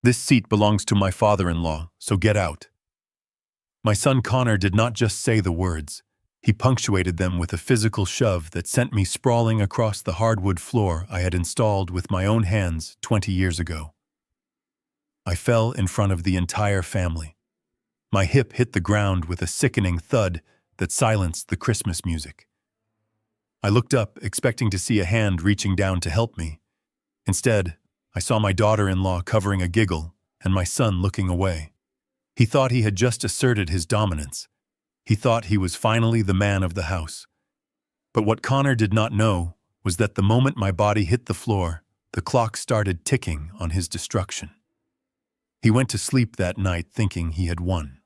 This seat belongs to my father-in-law, so get out." My son Connor did not just say the words. He punctuated them with a physical shove that sent me sprawling across the hardwood floor I had installed with my own hands 20 years ago. I fell in front of the entire family. My hip hit the ground with a sickening thud that silenced the Christmas music. I looked up, expecting to see a hand reaching down to help me. Instead, I saw my daughter-in-law covering a giggle and my son looking away. He thought he had just asserted his dominance. He thought he was finally the man of the house. But what Connor did not know was that the moment my body hit the floor, the clock started ticking on his destruction. He went to sleep that night thinking he had won.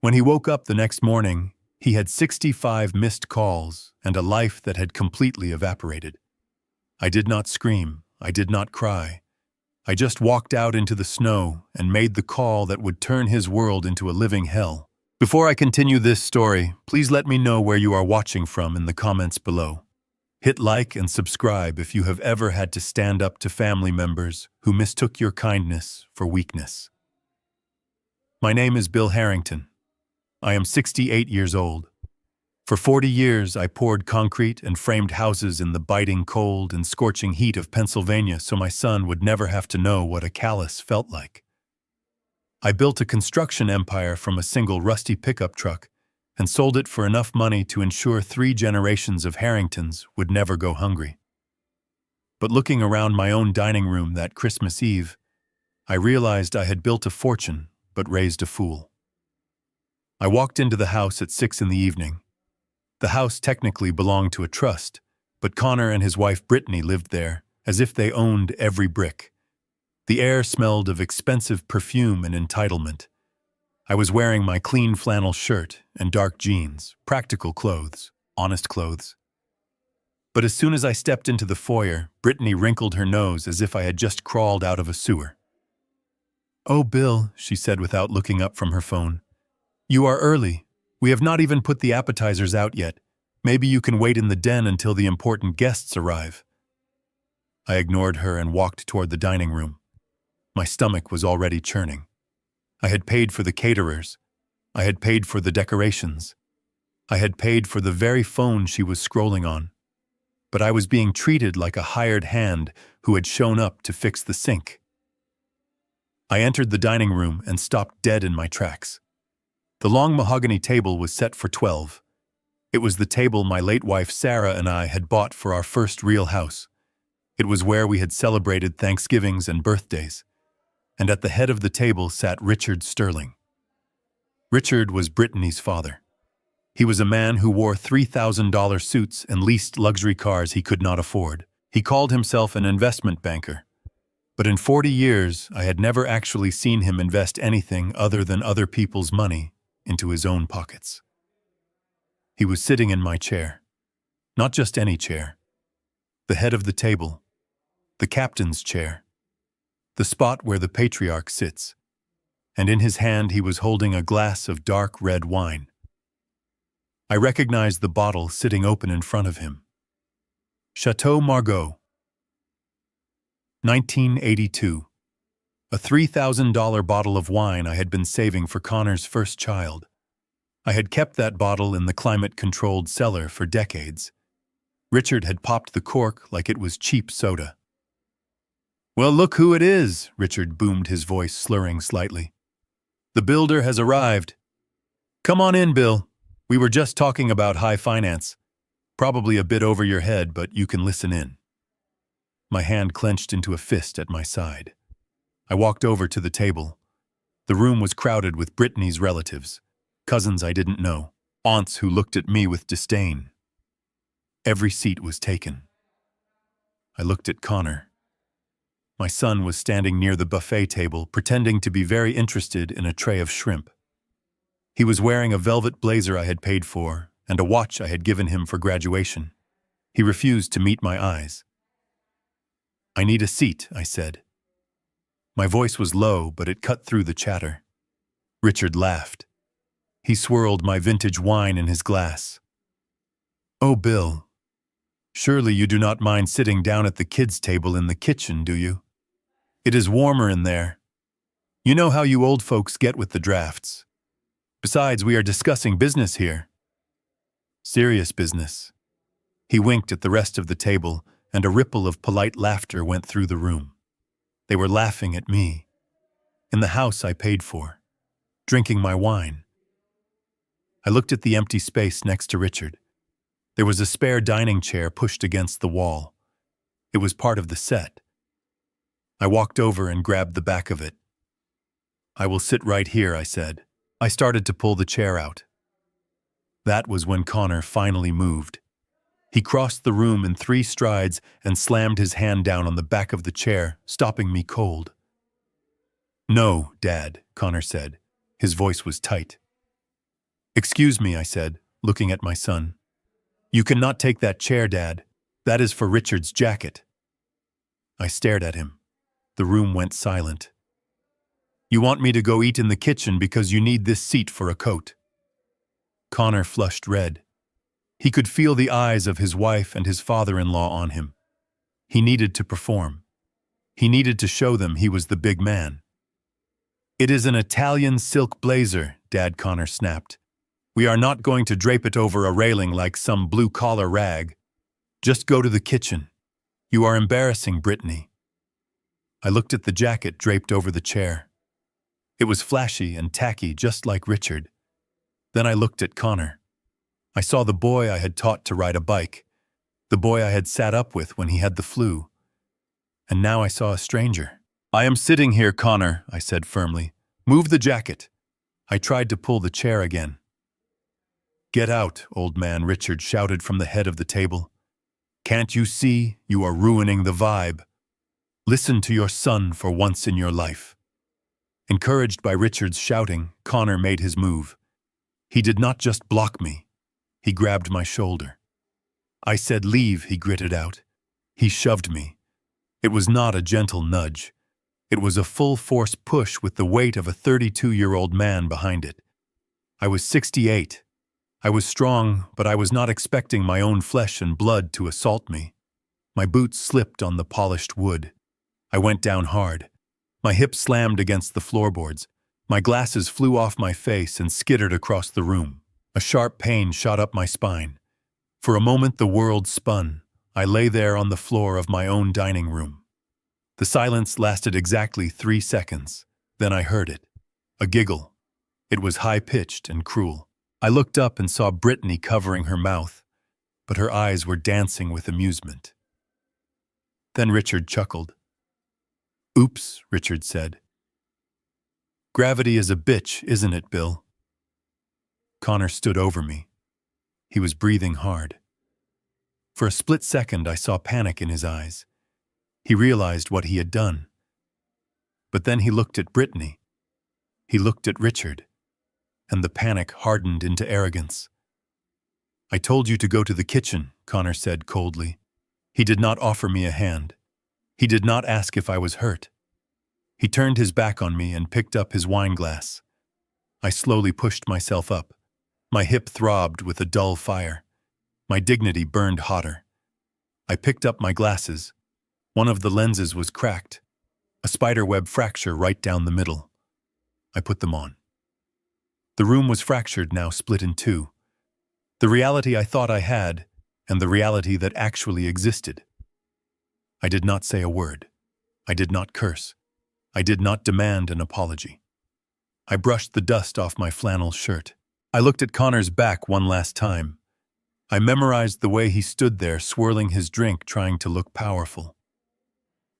When he woke up the next morning, he had 65 missed calls and a life that had completely evaporated. I did not scream. I did not cry. I just walked out into the snow and made the call that would turn his world into a living hell. Before I continue this story, please let me know where you are watching from in the comments below. Hit like and subscribe if you have ever had to stand up to family members who mistook your kindness for weakness. My name is Bill Harrington. I am 68 years old. For 40 years, I poured concrete and framed houses in the biting cold and scorching heat of Pennsylvania so my son would never have to know what a callous felt like. I built a construction empire from a single rusty pickup truck and sold it for enough money to ensure 3 generations of Harringtons would never go hungry. But looking around my own dining room that Christmas Eve, I realized I had built a fortune but raised a fool. I walked into the house at 6 in the evening. The house technically belonged to a trust, but Connor and his wife Brittany lived there, as if they owned every brick. The air smelled of expensive perfume and entitlement. I was wearing my clean flannel shirt and dark jeans, practical clothes, honest clothes. But as soon as I stepped into the foyer, Brittany wrinkled her nose as if I had just crawled out of a sewer. "Oh, Bill," she said without looking up from her phone. "You are early. We have not even put the appetizers out yet. Maybe you can wait in the den until the important guests arrive." I ignored her and walked toward the dining room. My stomach was already churning. I had paid for the caterers. I had paid for the decorations. I had paid for the very phone she was scrolling on. But I was being treated like a hired hand who had shown up to fix the sink. I entered the dining room and stopped dead in my tracks. The long mahogany table was set for 12. It was the table my late wife Sarah and I had bought for our first real house. It was where we had celebrated Thanksgivings and birthdays. And at the head of the table sat Richard Sterling. Richard was Brittany's father. He was a man who wore $3,000 suits and leased luxury cars he could not afford. He called himself an investment banker. But in 40 years, I had never actually seen him invest anything other than other people's money into his own pockets. He was sitting in my chair. Not just any chair. The head of the table. The captain's chair. The spot where the patriarch sits. And in his hand he was holding a glass of dark red wine. I recognized the bottle sitting open in front of him. Chateau Margaux. 1982. A $3,000 bottle of wine I had been saving for Connor's first child. I had kept that bottle in the climate-controlled cellar for decades. Richard had popped the cork like it was cheap soda. "Well, look who it is," Richard boomed, his voice slurring slightly. "The builder has arrived. Come on in, Bill. We were just talking about high finance. Probably a bit over your head, but you can listen in." My hand clenched into a fist at my side. I walked over to the table. The room was crowded with Brittany's relatives, cousins I didn't know, aunts who looked at me with disdain. Every seat was taken. I looked at Connor. My son was standing near the buffet table, pretending to be very interested in a tray of shrimp. He was wearing a velvet blazer I had paid for and a watch I had given him for graduation. He refused to meet my eyes. "I need a seat," I said. My voice was low, but it cut through the chatter. Richard laughed. He swirled my vintage wine in his glass. "Oh, Bill, surely you do not mind sitting down at the kids' table in the kitchen, do you? It is warmer in there, You know how you old folks get with the drafts. Besides, we are discussing business here. Serious business. He winked at the rest of the table, and a ripple of polite laughter went through the room. They were laughing at me. In the house I paid for, drinking my wine. I looked at the empty space next to Richard. There was a spare dining chair pushed against the wall. It was part of the set. I walked over and grabbed the back of it. "I will sit right here," I said. I started to pull the chair out. That was when Connor finally moved. He crossed the room in 3 strides and slammed his hand down on the back of the chair, stopping me cold. "No, Dad," Connor said. His voice was tight. "Excuse me," I said, looking at my son. "You cannot take that chair, Dad. That is for Richard's jacket." I stared at him. The room went silent. "You want me to go eat in the kitchen because you need this seat for a coat." Connor flushed red. He could feel the eyes of his wife and his father-in-law on him. He needed to perform. He needed to show them he was the big man. "It is an Italian silk blazer," Dad Connor snapped. "We are not going to drape it over a railing like some blue-collar rag. Just go to the kitchen. You are embarrassing Brittany." I looked at the jacket draped over the chair. It was flashy and tacky, just like Richard. Then I looked at Connor. I saw the boy I had taught to ride a bike, the boy I had sat up with when he had the flu. And now I saw a stranger. "I am sitting here, Connor," I said firmly. "Move the jacket." I tried to pull the chair again. "Get out, old man," Richard shouted from the head of the table. "Can't you see you are ruining the vibe? Listen to your son for once in your life." Encouraged by Richard's shouting, Connor made his move. He did not just block me. He grabbed my shoulder. "I said leave," he gritted out. He shoved me. It was not a gentle nudge. It was a full-force push with the weight of a 32-year-old man behind it. I was 68. I was strong, but I was not expecting my own flesh and blood to assault me. My boots slipped on the polished wood. I went down hard. My hips slammed against the floorboards. My glasses flew off my face and skittered across the room. A sharp pain shot up my spine. For a moment the world spun. I lay there on the floor of my own dining room. The silence lasted exactly 3 seconds. Then I heard it. A giggle. It was high-pitched and cruel. I looked up and saw Brittany covering her mouth, but her eyes were dancing with amusement. Then Richard chuckled. "Oops," Richard said. "Gravity is a bitch, isn't it, Bill?" Connor stood over me. He was breathing hard. For a split second, I saw panic in his eyes. He realized what he had done. But then he looked at Brittany. He looked at Richard, and the panic hardened into arrogance. "I told you to go to the kitchen," Connor said coldly. He did not offer me a hand. He did not ask if I was hurt. He turned his back on me and picked up his wine glass. I slowly pushed myself up. My hip throbbed with a dull fire. My dignity burned hotter. I picked up my glasses. One of the lenses was cracked, a spiderweb fracture right down the middle. I put them on. The room was fractured now, split in 2. The reality I thought I had, and the reality that actually existed. I did not say a word. I did not curse. I did not demand an apology. I brushed the dust off my flannel shirt. I looked at Connor's back one last time. I memorized the way he stood there, swirling his drink, trying to look powerful.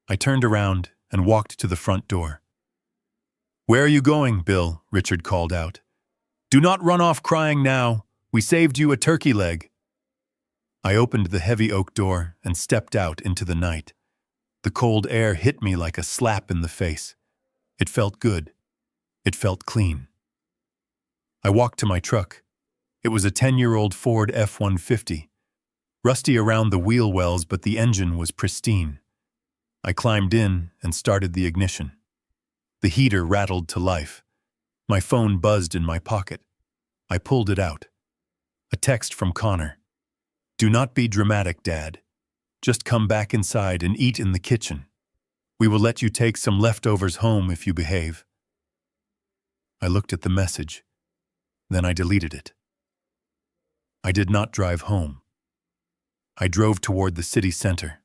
I turned around and walked to the front door. "Where are you going, Bill?" Richard called out. "Do not run off crying now. We saved you a turkey leg." I opened the heavy oak door and stepped out into the night. The cold air hit me like a slap in the face. It felt good. It felt clean. I walked to my truck. It was a 10-year-old Ford F-150. Rusty around the wheel wells, but the engine was pristine. I climbed in and started the ignition. The heater rattled to life. My phone buzzed in my pocket. I pulled it out. A text from Connor. "Do not be dramatic, Dad. Just come back inside and eat in the kitchen. We will let you take some leftovers home if you behave." I looked at the message. Then I deleted it. I did not drive home. I drove toward the city center.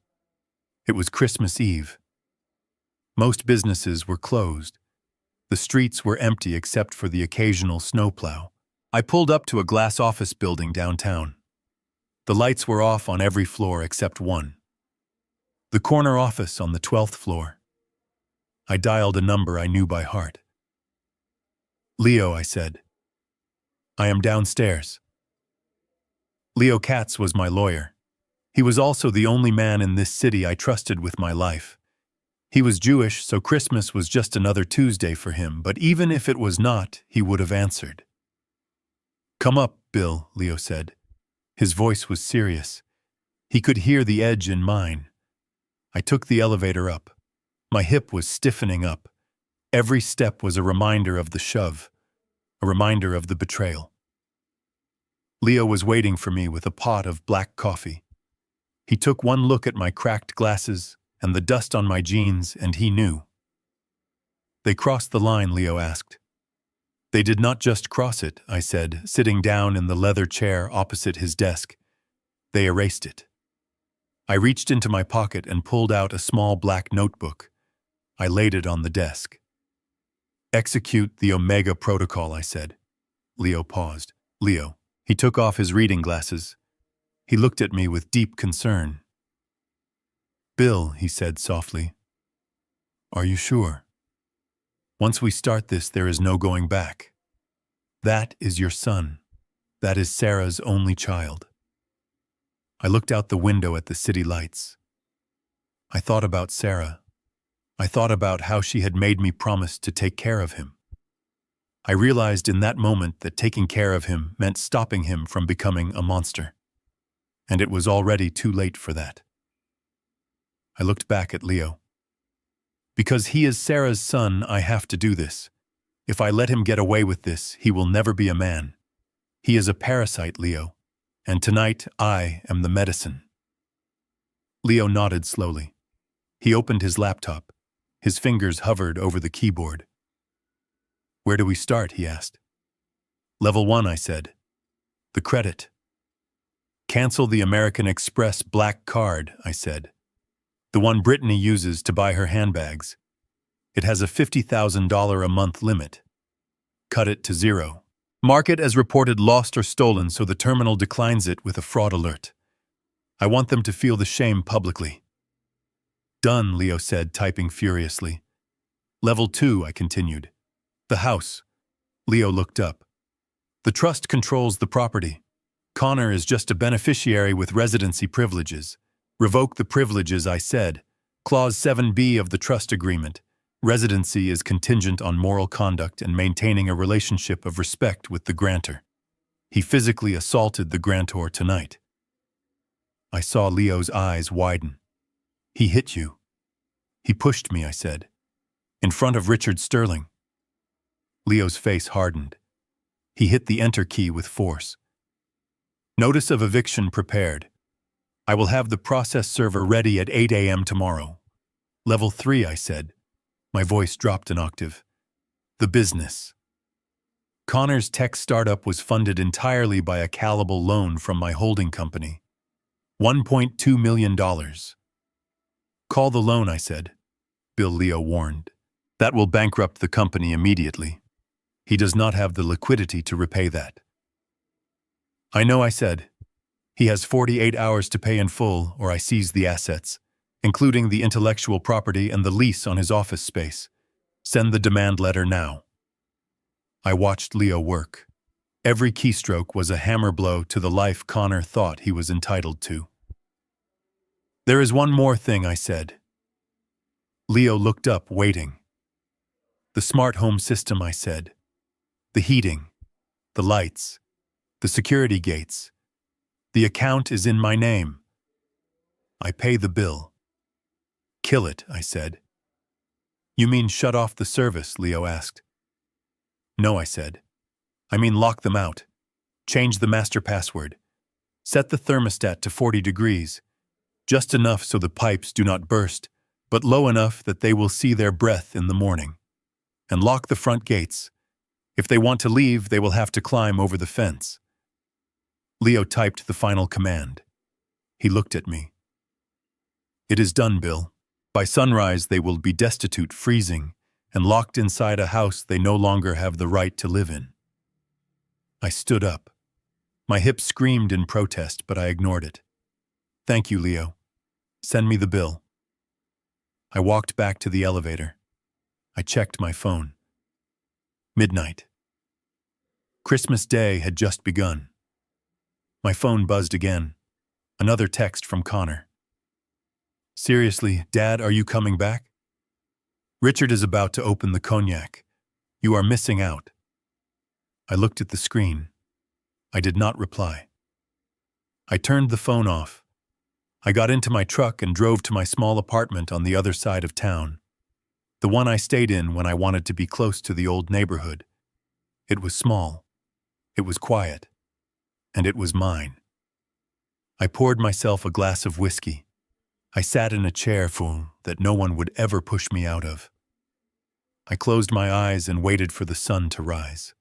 It was Christmas Eve. Most businesses were closed. The streets were empty except for the occasional snowplow. I pulled up to a glass office building downtown. The lights were off on every floor except one. The corner office on the 12th floor. I dialed a number I knew by heart. "Leo," I said. "I am downstairs." Leo Katz was my lawyer. He was also the only man in this city I trusted with my life. He was Jewish, so Christmas was just another Tuesday for him, but even if it was not, he would have answered. "Come up, Bill," Leo said. His voice was serious. He could hear the edge in mine. I took the elevator up. My hip was stiffening up. Every step was a reminder of the shove, a reminder of the betrayal. Leo was waiting for me with a pot of black coffee. He took one look at my cracked glasses and the dust on my jeans, and he knew. "They crossed the line," Leo asked. "They did not just cross it," I said, sitting down in the leather chair opposite his desk. "They erased it." I reached into my pocket and pulled out a small black notebook. I laid it on the desk. "Execute the Omega Protocol," I said. Leo paused. "Leo." He took off his reading glasses. He looked at me with deep concern. "Bill," he said softly, "are you sure? Once we start this, there is no going back. That is your son. That is Sarah's only child." I looked out the window at the city lights. I thought about Sarah. I thought about how she had made me promise to take care of him. I realized in that moment that taking care of him meant stopping him from becoming a monster. And it was already too late for that. I looked back at Leo. "Because he is Sarah's son, I have to do this. If I let him get away with this, he will never be a man. He is a parasite, Leo. And tonight, I am the medicine." Leo nodded slowly. He opened his laptop. His fingers hovered over the keyboard. "Where do we start?" he asked. "Level 1, I said. The credit." "Cancel the American Express black card," I said. "The one Brittany uses to buy her handbags. It has a $50,000 a month limit. Cut it to 0. Mark it as reported lost or stolen so the terminal declines it with a fraud alert. I want them to feel the shame publicly." "Done," Leo said, typing furiously. "Level 2, I continued. The house." Leo looked up. "The trust controls the property. Connor is just a beneficiary with residency privileges. Revoke the privileges," I said. Clause 7B of the trust agreement. Residency is contingent on moral conduct and maintaining a relationship of respect with the grantor. He physically assaulted the grantor tonight. I saw Leo's eyes widen. "He hit you." "He pushed me," I said. "In front of Richard Sterling." Leo's face hardened. He hit the enter key with force. "Notice of eviction prepared. I will have the process server ready at 8 a.m. tomorrow." Level 3, I said. My voice dropped an octave. The business. Connor's tech startup was funded entirely by a callable loan from my holding company. $1.2 million. "Call the loan," I said. Bill Leo warned. "That will bankrupt the company immediately. He does not have the liquidity to repay that." "I know," I said. "He has 48 hours to pay in full, or I seize the assets, including the intellectual property and the lease on his office space. Send the demand letter now." I watched Leo work. Every keystroke was a hammer blow to the life Connor thought he was entitled to. "There is one more thing," I said. Leo looked up, waiting. "The smart home system," I said. "The heating, the lights, the security gates. The account is in my name. I pay the bill." "Kill it," I said. "You mean shut off the service?" Leo asked. "No," I said. "I mean lock them out. Change the master password. Set the thermostat to 40 degrees. Just enough so the pipes do not burst, but low enough that they will see their breath in the morning. And lock the front gates. If they want to leave, they will have to climb over the fence. Leo typed the final command. He looked at me. It is done, Bill. By sunrise, they will be destitute, freezing, and locked inside a house they no longer have the right to live in. I stood up. My hips screamed in protest, but I ignored it. Thank you, Leo. Send me the bill. I walked back to the elevator. I checked my phone. Midnight. Christmas Day had just begun. My phone buzzed again. Another text from Connor. Seriously, Dad, are you coming back? Richard is about to open the cognac. You are missing out. I looked at the screen. I did not reply. I turned the phone off. I got into my truck and drove to my small apartment on the other side of town. The one I stayed in when I wanted to be close to the old neighborhood. It was small. It was quiet. And it was mine. I poured myself a glass of whiskey. I sat in a chair full that no one would ever push me out of. I closed my eyes and waited for the sun to rise.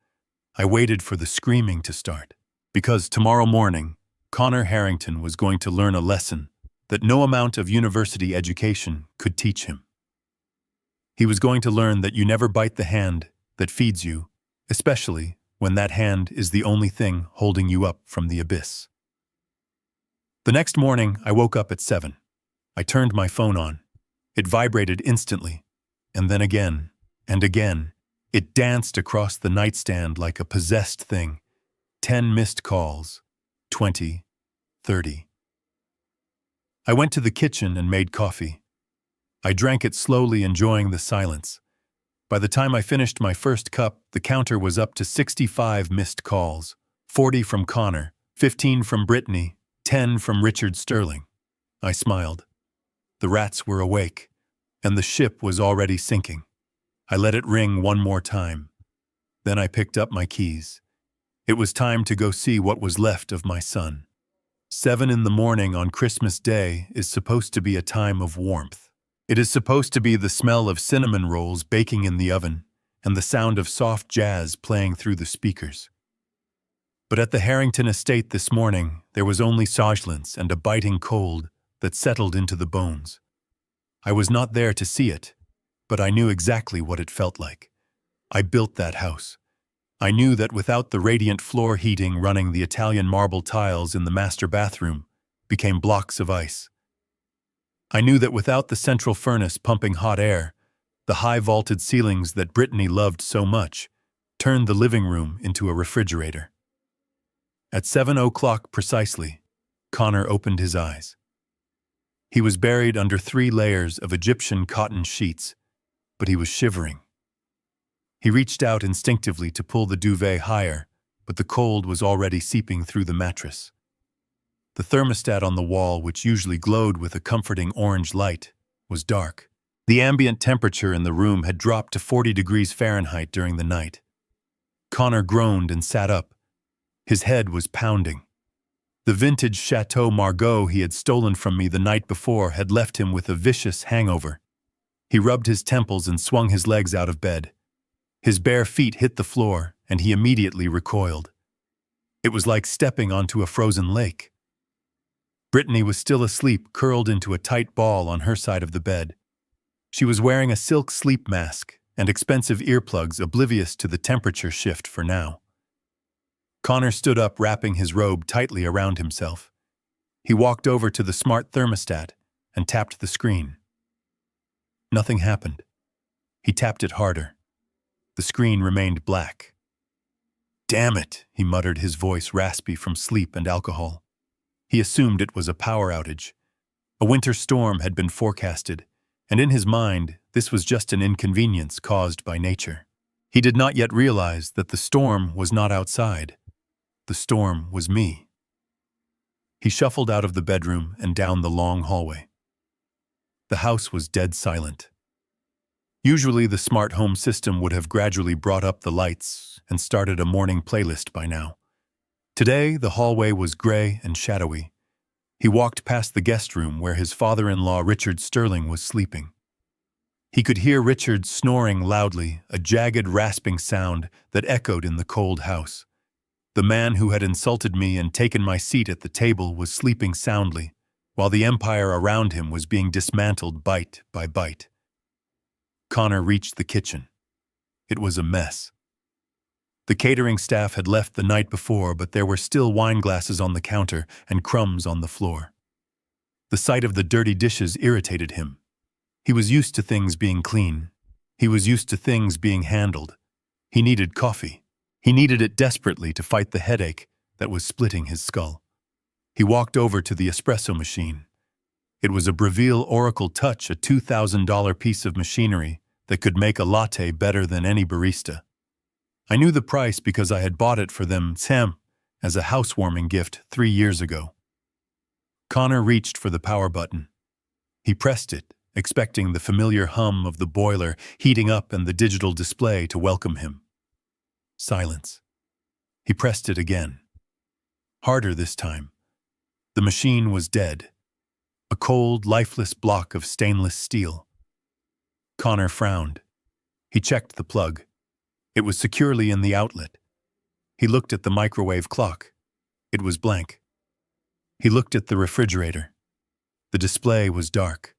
I waited for the screaming to start, because tomorrow morning, Connor Harrington was going to learn a lesson that no amount of university education could teach him. He was going to learn that you never bite the hand that feeds you, especially when that hand is the only thing holding you up from the abyss. The next morning, I woke up at 7. I turned my phone on. It vibrated instantly, and then again, and again. It danced across the nightstand like a possessed thing. 10 missed calls. 20. 30. I went to the kitchen and made coffee. I drank it slowly, enjoying the silence. By the time I finished my first cup, the counter was up to 65 missed calls. 40 from Connor, 15 from Brittany, 10 from Richard Sterling. I smiled. The rats were awake, and the ship was already sinking. I let it ring one more time. Then I picked up my keys. It was time to go see what was left of my son. 7 in the morning on Christmas Day is supposed to be a time of warmth. It is supposed to be the smell of cinnamon rolls baking in the oven and the sound of soft jazz playing through the speakers. But at the Harrington estate this morning, there was only silence and a biting cold that settled into the bones. I was not there to see it, but I knew exactly what it felt like. I built that house. I knew that without the radiant floor heating running, the Italian marble tiles in the master bathroom became blocks of ice. I knew that without the central furnace pumping hot air, the high vaulted ceilings that Brittany loved so much turned the living room into a refrigerator. At 7 o'clock precisely, Connor opened his eyes. He was buried under 3 layers of Egyptian cotton sheets, but he was shivering. He reached out instinctively to pull the duvet higher, but the cold was already seeping through the mattress. The thermostat on the wall, which usually glowed with a comforting orange light, was dark. The ambient temperature in the room had dropped to 40 degrees Fahrenheit during the night. Connor groaned and sat up. His head was pounding. The vintage Chateau Margaux he had stolen from me the night before had left him with a vicious hangover. He rubbed his temples and swung his legs out of bed. His bare feet hit the floor, and he immediately recoiled. It was like stepping onto a frozen lake. Brittany was still asleep, curled into a tight ball on her side of the bed. She was wearing a silk sleep mask and expensive earplugs, oblivious to the temperature shift for now. Connor stood up, wrapping his robe tightly around himself. He walked over to the smart thermostat and tapped the screen. Nothing happened. He tapped it harder. The screen remained black. "Damn it," he muttered, his voice raspy from sleep and alcohol. He assumed it was a power outage. A winter storm had been forecasted, and in his mind, this was just an inconvenience caused by nature. He did not yet realize that the storm was not outside. The storm was me. He shuffled out of the bedroom and down the long hallway. The house was dead silent. Usually, the smart home system would have gradually brought up the lights and started a morning playlist by now. Today, the hallway was gray and shadowy. He walked past the guest room where his father-in-law Richard Sterling was sleeping. He could hear Richard snoring loudly, a jagged, rasping sound that echoed in the cold house. The man who had insulted me and taken my seat at the table was sleeping soundly, while the empire around him was being dismantled bite by bite. Connor reached the kitchen. It was a mess. The catering staff had left the night before, but there were still wine glasses on the counter and crumbs on the floor. The sight of the dirty dishes irritated him. He was used to things being clean. He was used to things being handled. He needed coffee. He needed it desperately to fight the headache that was splitting his skull. He walked over to the espresso machine. It was a Breville Oracle Touch, a $2,000 piece of machinery that could make a latte better than any barista. I knew the price because I had bought it for them as a housewarming gift 3 years ago. Connor reached for the power button. He pressed it, expecting the familiar hum of the boiler heating up and the digital display to welcome him. Silence. He pressed it again. Harder this time. The machine was dead. A cold, lifeless block of stainless steel. Connor frowned. He checked the plug. It was securely in the outlet. He looked at the microwave clock. It was blank. He looked at the refrigerator. The display was dark.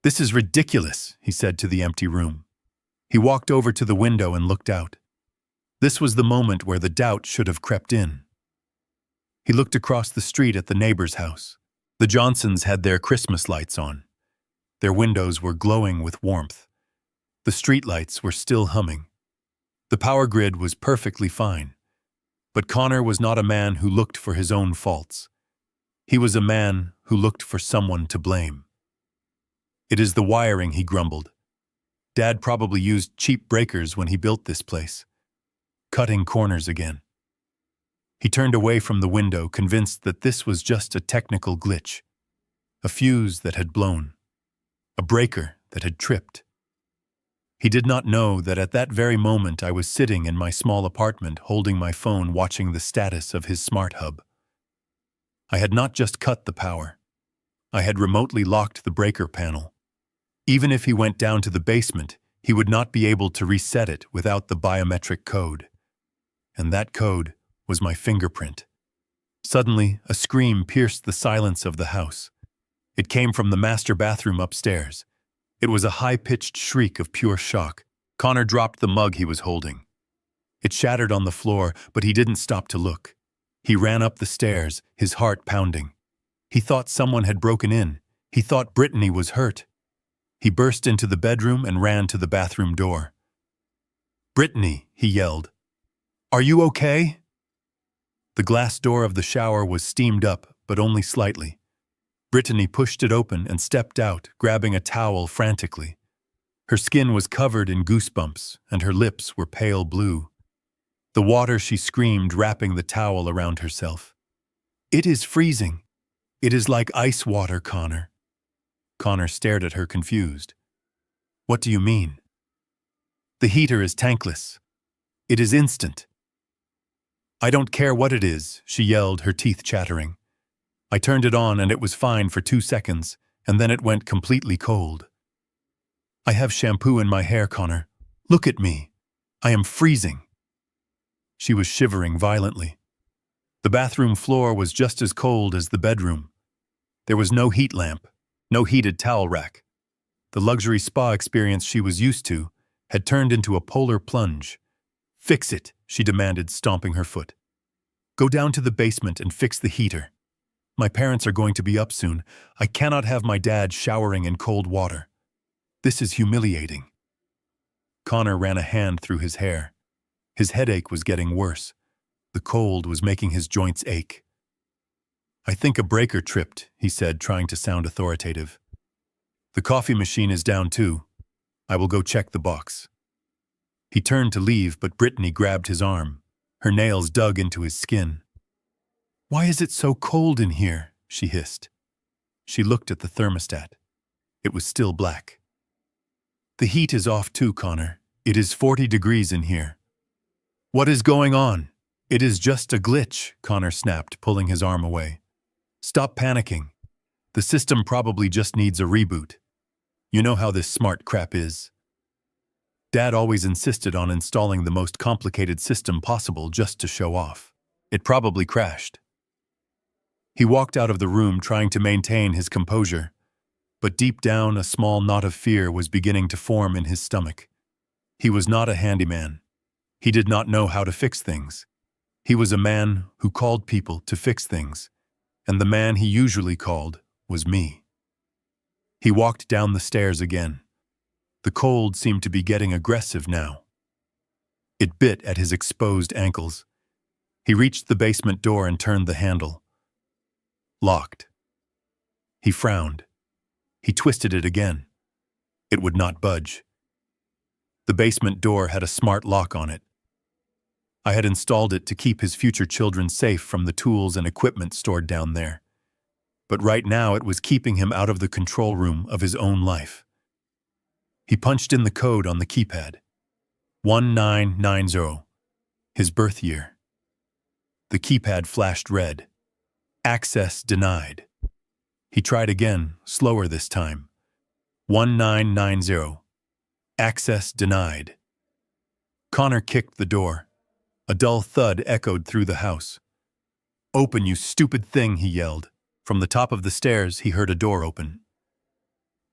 "This is ridiculous," he said to the empty room. He walked over to the window and looked out. This was the moment where the doubt should have crept in. He looked across the street at the neighbor's house. The Johnsons had their Christmas lights on. Their windows were glowing with warmth. The streetlights were still humming. The power grid was perfectly fine. But Connor was not a man who looked for his own faults. He was a man who looked for someone to blame. "It is the wiring," he grumbled. "Dad probably used cheap breakers when he built this place. Cutting corners again." He turned away from the window, convinced that this was just a technical glitch. A fuse that had blown. A breaker that had tripped. He did not know that at that very moment I was sitting in my small apartment holding my phone watching the status of his smart hub. I had not just cut the power. I had remotely locked the breaker panel. Even if he went down to the basement, he would not be able to reset it without the biometric code. And that code was my fingerprint. Suddenly, a scream pierced the silence of the house. It came from the master bathroom upstairs. It was a high-pitched shriek of pure shock. Connor dropped the mug he was holding. It shattered on the floor, but he didn't stop to look. He ran up the stairs, his heart pounding. He thought someone had broken in. He thought Brittany was hurt. He burst into the bedroom and ran to the bathroom door. "Brittany," he yelled. "Are you okay?" The glass door of the shower was steamed up, but only slightly. Brittany pushed it open and stepped out, grabbing a towel frantically. Her skin was covered in goosebumps, and her lips were pale blue. The water, she screamed, wrapping the towel around herself. "It is freezing. It is like ice water, Connor." Connor stared at her, confused. "What do you mean?" "The heater is tankless. It is instant." "I don't care what it is," she yelled, her teeth chattering. I turned it on and it was fine for 2 seconds, and then it went completely cold. "I have shampoo in my hair, Connor. Look at me. I am freezing." She was shivering violently. The bathroom floor was just as cold as the bedroom. There was no heat lamp, no heated towel rack. The luxury spa experience she was used to had turned into a polar plunge. "Fix it," she demanded, stomping her foot. "Go down to the basement and fix the heater. My parents are going to be up soon. I cannot have my dad showering in cold water. This is humiliating." Connor ran a hand through his hair. His headache was getting worse. The cold was making his joints ache. "I think a breaker tripped," he said, trying to sound authoritative. "The coffee machine is down too. I will go check the box." He turned to leave, but Brittany grabbed his arm. Her nails dug into his skin. "Why is it so cold in here?" she hissed. She looked at the thermostat. It was still black. "The heat is off too, Connor. It is 40 degrees in here." "What is going on?" "It is just a glitch," Connor snapped, pulling his arm away. "Stop panicking. The system probably just needs a reboot. You know how this smart crap is. Dad always insisted on installing the most complicated system possible just to show off. It probably crashed. He walked out of the room trying to maintain his composure, but deep down a small knot of fear was beginning to form in his stomach. He was not a handyman. He did not know how to fix things. He was a man who called people to fix things, and the man he usually called was me. He walked down the stairs again. The cold seemed to be getting aggressive now. It bit at his exposed ankles. He reached the basement door and turned the handle. Locked. He frowned. He twisted it again. It would not budge. The basement door had a smart lock on it. I had installed it to keep his future children safe from the tools and equipment stored down there. But right now it was keeping him out of the control room of his own life. He punched in the code on the keypad. 1990. His birth year. The keypad flashed red. Access denied. He tried again, slower this time. 1990. Access denied. Connor kicked the door. A dull thud echoed through the house. "Open, you stupid thing," he yelled. From the top of the stairs, he heard a door open.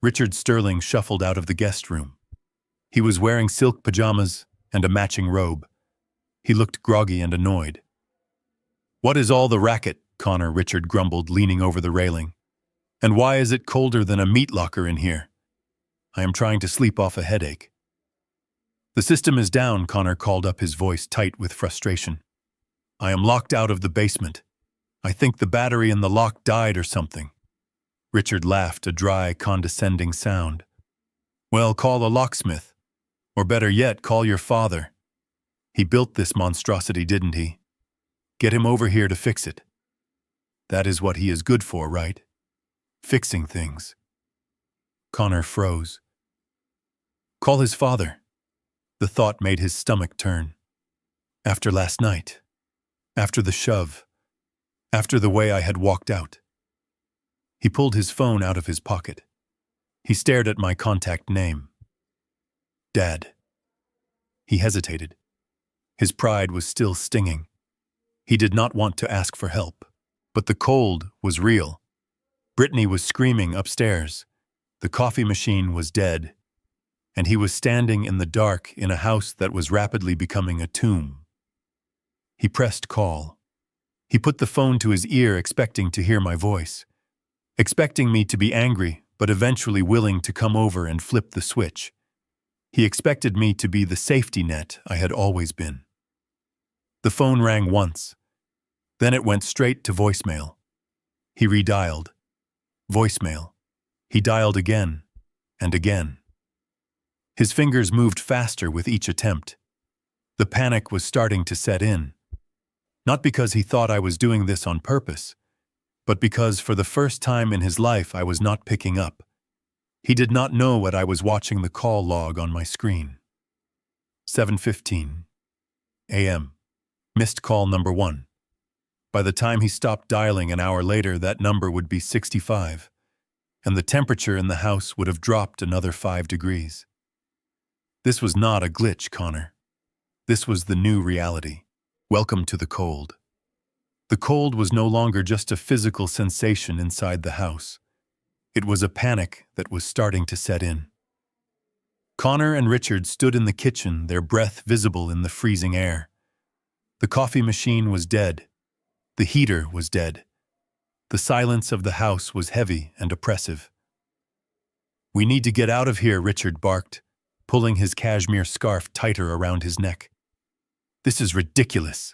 Richard Sterling shuffled out of the guest room. He was wearing silk pajamas and a matching robe. He looked groggy and annoyed. "What is all the racket?" Connor Richard grumbled, leaning over the railing. "And why is it colder than a meat locker in here? I am trying to sleep off a headache." "The system is down," Connor called up, his voice tight with frustration. "I am locked out of the basement. I think the battery in the lock died or something." Richard laughed, a dry, condescending sound. "Well, call a locksmith. Or better yet, call your father. He built this monstrosity, didn't he? Get him over here to fix it. That is what he is good for, right? Fixing things." Connor froze. Call his father. The thought made his stomach turn. After last night. After the shove. After the way I had walked out. He pulled his phone out of his pocket. He stared at my contact name. Dad. He hesitated. His pride was still stinging. He did not want to ask for help. But the cold was real. Brittany was screaming upstairs. The coffee machine was dead. And he was standing in the dark in a house that was rapidly becoming a tomb. He pressed call. He put the phone to his ear, expecting to hear my voice. Expecting me to be angry, but eventually willing to come over and flip the switch. He expected me to be the safety net I had always been. The phone rang once. Then it went straight to voicemail. He redialed. Voicemail. He dialed again and again. His fingers moved faster with each attempt. The panic was starting to set in. Not because he thought I was doing this on purpose, but because for the first time in his life I was not picking up. He did not know what I was watching the call log on my screen. 7:15 a.m. Missed call number 1. By the time he stopped dialing an hour later, that number would be 65, and the temperature in the house would have dropped another 5 degrees. This was not a glitch, Connor. This was the new reality. Welcome to the cold. The cold was no longer just a physical sensation inside the house. It was a panic that was starting to set in. Connor and Richard stood in the kitchen, their breath visible in the freezing air. The coffee machine was dead. The heater was dead. The silence of the house was heavy and oppressive. "We need to get out of here," Richard barked, pulling his cashmere scarf tighter around his neck. "This is ridiculous.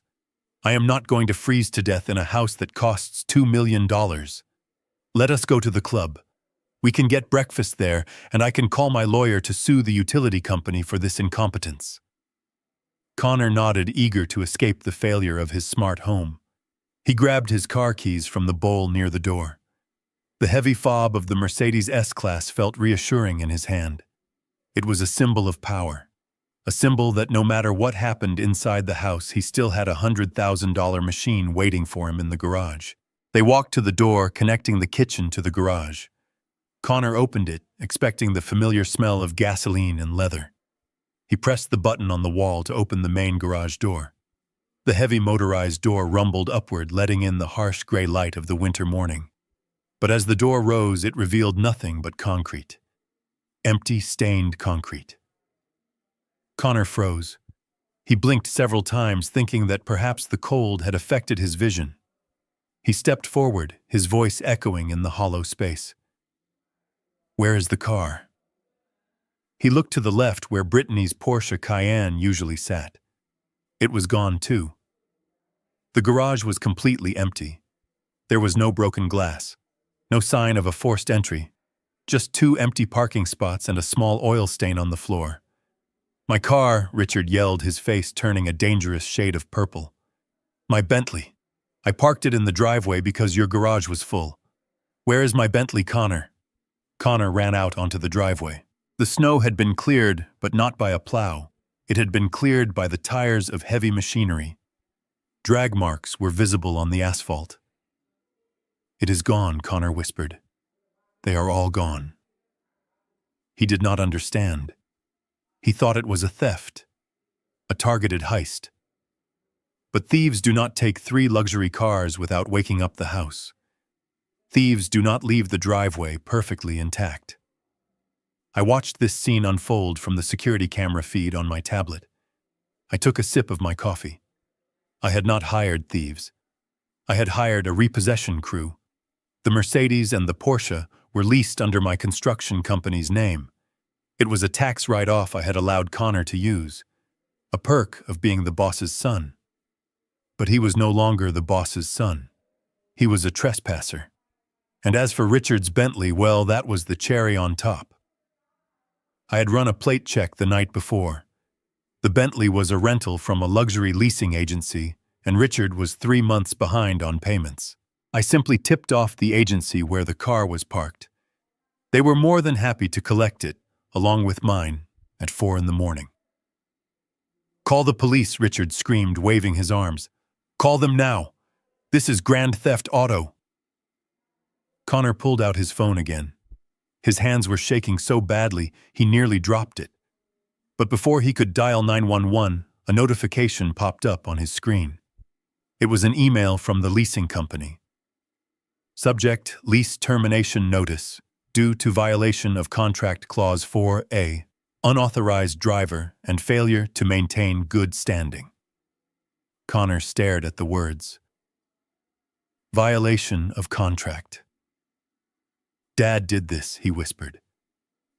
I am not going to freeze to death in a house that costs $2 million. Let us go to the club. We can get breakfast there, and I can call my lawyer to sue the utility company for this incompetence." Connor nodded, eager to escape the failure of his smart home. He grabbed his car keys from the bowl near the door. The heavy fob of the Mercedes S-Class felt reassuring in his hand. It was a symbol of power. A symbol that no matter what happened inside the house, he still had a $100,000 machine waiting for him in the garage. They walked to the door connecting the kitchen to the garage. Connor opened it expecting the familiar smell of gasoline and leather. He pressed the button on the wall to open the main garage door. The heavy motorized door rumbled upward, letting in the harsh gray light of the winter morning. But as the door rose, it revealed nothing but concrete. Empty, stained concrete. Connor froze. He blinked several times, thinking that perhaps the cold had affected his vision. He stepped forward, his voice echoing in the hollow space. "Where is the car?" He looked to the left where Brittany's Porsche Cayenne usually sat. It was gone too. The garage was completely empty. There was no broken glass, no sign of a forced entry, just 2 empty parking spots and a small oil stain on the floor. "My car," Richard yelled, his face turning a dangerous shade of purple. "My Bentley. I parked it in the driveway because your garage was full. Where is my Bentley, Connor?" Connor ran out onto the driveway. The snow had been cleared, but not by a plow. It had been cleared by the tires of heavy machinery. Drag marks were visible on the asphalt. "It is gone," Connor whispered. "They are all gone." He did not understand. He thought it was a theft, a targeted heist. But thieves do not take 3 luxury cars without waking up the house. Thieves do not leave the driveway perfectly intact. I watched this scene unfold from the security camera feed on my tablet. I took a sip of my coffee. I had not hired thieves. I had hired a repossession crew. The Mercedes and the Porsche were leased under my construction company's name. It was a tax write-off I had allowed Connor to use, a perk of being the boss's son. But he was no longer the boss's son. He was a trespasser. And as for Richard's Bentley, well, that was the cherry on top. I had run a plate check the night before. The Bentley was a rental from a luxury leasing agency, and Richard was 3 months behind on payments. I simply tipped off the agency where the car was parked. They were more than happy to collect it, along with mine, at 4 a.m. "Call the police," Richard screamed, waving his arms. "Call them now. This is grand theft auto." Connor pulled out his phone again. His hands were shaking so badly he nearly dropped it. But before he could dial 911, a notification popped up on his screen. It was an email from the leasing company. Subject: Lease termination notice. Due to violation of Contract Clause 4A, unauthorized driver and failure to maintain good standing. Connor stared at the words. Violation of contract. "Dad did this," he whispered.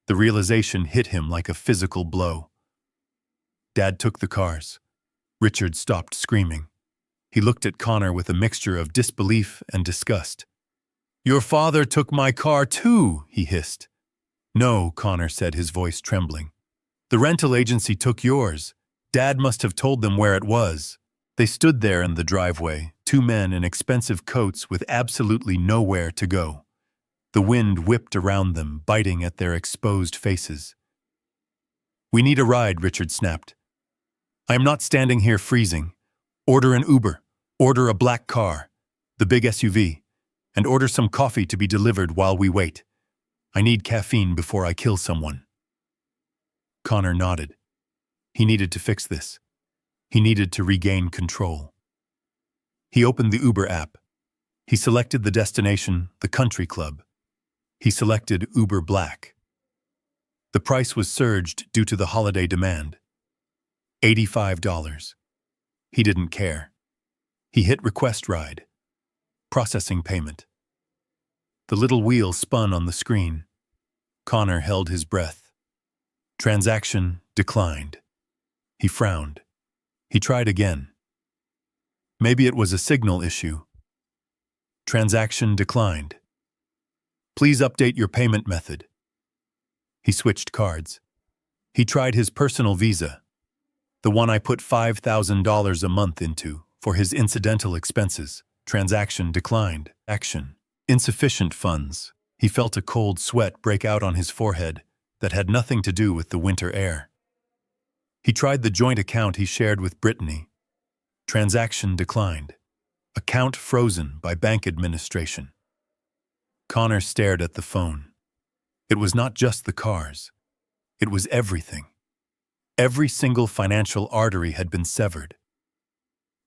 The realization hit him like a physical blow. Dad took the cars. Richard stopped screaming. He looked at Connor with a mixture of disbelief and disgust. "Your father took my car too," he hissed. "No," Connor said, his voice trembling. "The rental agency took yours. Dad must have told them where it was." They stood there in the driveway, 2 men in expensive coats with absolutely nowhere to go. The wind whipped around them, biting at their exposed faces. "We need a ride," Richard snapped. "I am not standing here freezing. Order an Uber. Order a black car, the big SUV, and order some coffee to be delivered while we wait. I need caffeine before I kill someone." Connor nodded. He needed to fix this. He needed to regain control. He opened the Uber app. He selected the destination, the country club. He selected Uber Black. The price was surged due to the holiday demand. $85. He didn't care. He hit request ride. Processing payment. The little wheel spun on the screen. Connor held his breath. Transaction declined. He frowned. He tried again. Maybe it was a signal issue. Transaction declined. Please update your payment method. He switched cards. He tried his personal Visa, the one I put $5,000 a month into for his incidental expenses. Transaction declined. Action. Insufficient funds. He felt a cold sweat break out on his forehead that had nothing to do with the winter air. He tried the joint account he shared with Brittany. Transaction declined. Account frozen by bank administration. Connor stared at the phone. It was not just the cars. It was everything. Every single financial artery had been severed.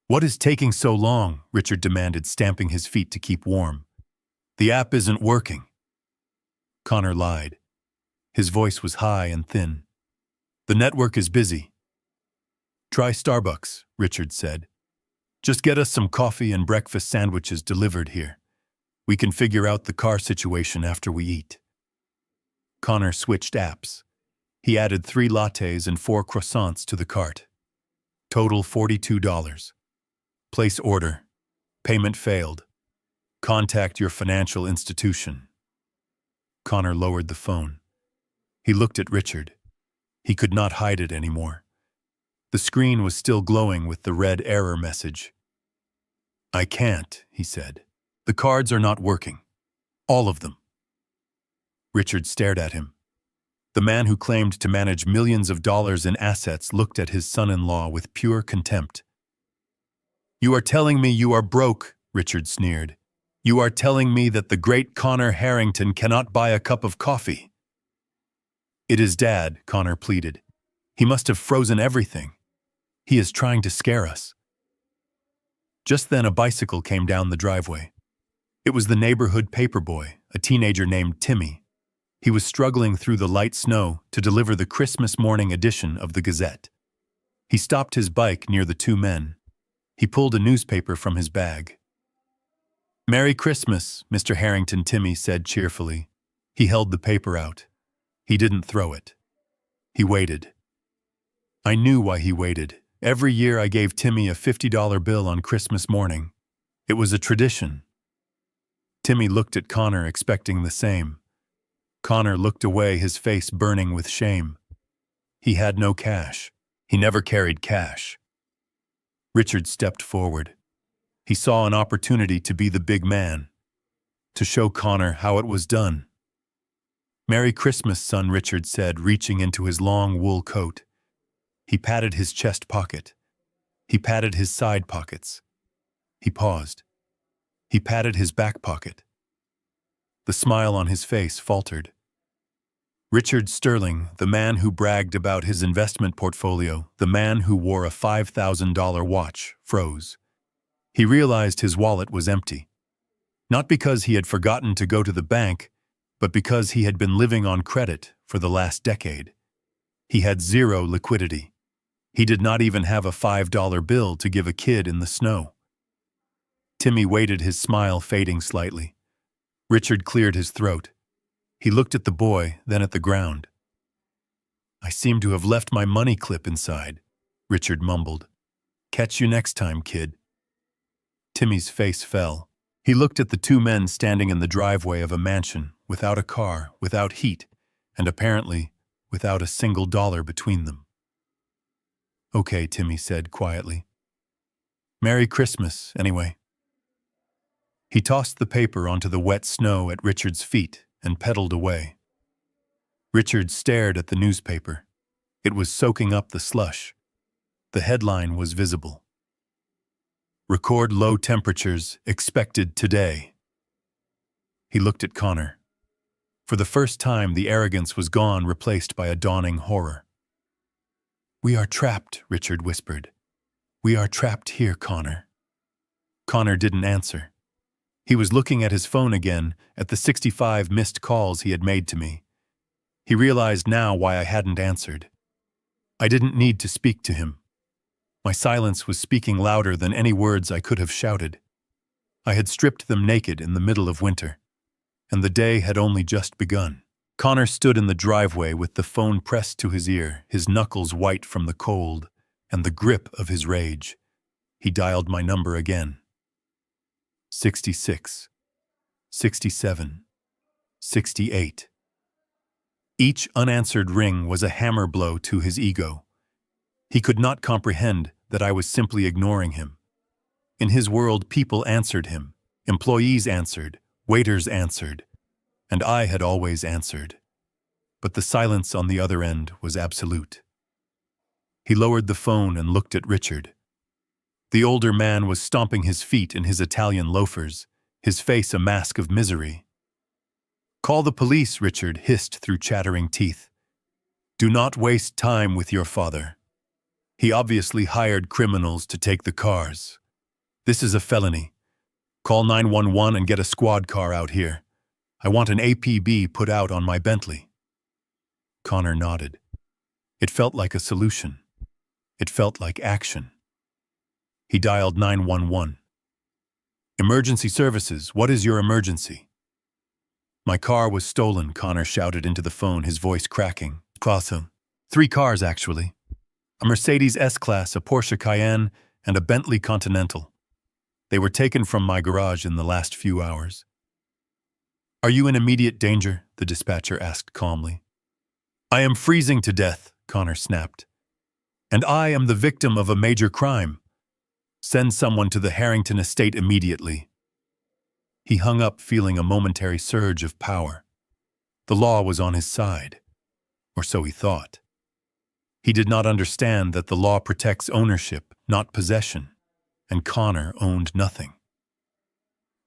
"What is taking so long?" Richard demanded, stamping his feet to keep warm. "The app isn't working." Connor lied. His voice was high and thin. "The network is busy." "Try Starbucks," Richard said. "Just get us some coffee and breakfast sandwiches delivered here. We can figure out the car situation after we eat." Connor switched apps. He added 3 lattes and 4 croissants to the cart. Total $42. Place order. Payment failed. Contact your financial institution. Connor lowered the phone. He looked at Richard. He could not hide it anymore. The screen was still glowing with the red error message. "I can't," he said. "The cards are not working. All of them." Richard stared at him. The man who claimed to manage millions of dollars in assets looked at his son-in-law with pure contempt. "You are telling me you are broke," Richard sneered. "You are telling me that the great Connor Harrington cannot buy a cup of coffee." "It is Dad," Connor pleaded. "He must have frozen everything. He is trying to scare us." Just then a bicycle came down the driveway. It was the neighborhood paperboy, a teenager named Timmy. He was struggling through the light snow to deliver the Christmas morning edition of the Gazette. He stopped his bike near the 2 men. He pulled a newspaper from his bag. "Merry Christmas, Mr. Harrington," Timmy said cheerfully. He held the paper out. He didn't throw it. He waited. I knew why he waited. Every year I gave Timmy a $50 bill on Christmas morning. It was a tradition. Timmy looked at Connor, expecting the same. Connor looked away, his face burning with shame. He had no cash. He never carried cash. Richard stepped forward. He saw an opportunity to be the big man, to show Connor how it was done. "Merry Christmas, son," Richard said, reaching into his long wool coat. He patted his chest pocket. He patted his side pockets. He paused. He patted his back pocket. The smile on his face faltered. Richard Sterling, the man who bragged about his investment portfolio, the man who wore a $5,000 watch, froze. He realized his wallet was empty. Not because he had forgotten to go to the bank, but because he had been living on credit for the last decade. He had zero liquidity. He did not even have a $5 bill to give a kid in the snow. Timmy waited, his smile fading slightly. Richard cleared his throat. He looked at the boy, then at the ground. "I seem to have left my money clip inside," Richard mumbled. "Catch you next time, kid." Timmy's face fell. He looked at the 2 men standing in the driveway of a mansion, without a car, without heat, and apparently without a single dollar between them. "Okay," Timmy said quietly. "Merry Christmas, anyway." He tossed the paper onto the wet snow at Richard's feet and pedaled away. Richard stared at the newspaper. It was soaking up the slush. The headline was visible. "Record low temperatures expected today." He looked at Connor. For the first time, the arrogance was gone, replaced by a dawning horror. "We are trapped," Richard whispered. "We are trapped here, Connor." Connor didn't answer. He was looking at his phone again, at the 65 missed calls he had made to me. He realized now why I hadn't answered. I didn't need to speak to him. My silence was speaking louder than any words I could have shouted. I had stripped them naked in the middle of winter, and the day had only just begun. Connor stood in the driveway with the phone pressed to his ear, his knuckles white from the cold and the grip of his rage. He dialed my number again. 66, 67, 68. Each unanswered ring was a hammer blow to his ego. He could not comprehend that I was simply ignoring him. In his world, people answered him, employees answered, waiters answered, and I had always answered. But the silence on the other end was absolute. He lowered the phone and looked at Richard. The older man was stomping his feet in his Italian loafers, his face a mask of misery. Call the police, Richard hissed through chattering teeth. Do not waste time with your father. He obviously hired criminals to take the cars. This is a felony. Call 911 and get a squad car out here. I want an APB put out on my Bentley. Connor nodded. It felt like a solution. It felt like action. He dialed 911. Emergency services, what is your emergency? My car was stolen, Connor shouted into the phone, his voice cracking. Callous. 3 cars, actually. A Mercedes S-Class, a Porsche Cayenne, and a Bentley Continental. They were taken from my garage in the last few hours. Are you in immediate danger? The dispatcher asked calmly. I am freezing to death, Connor snapped. And I am the victim of a major crime. Send someone to the Harrington estate immediately. He hung up, feeling a momentary surge of power. The law was on his side, or so he thought. He did not understand that the law protects ownership, not possession, and Connor owned nothing.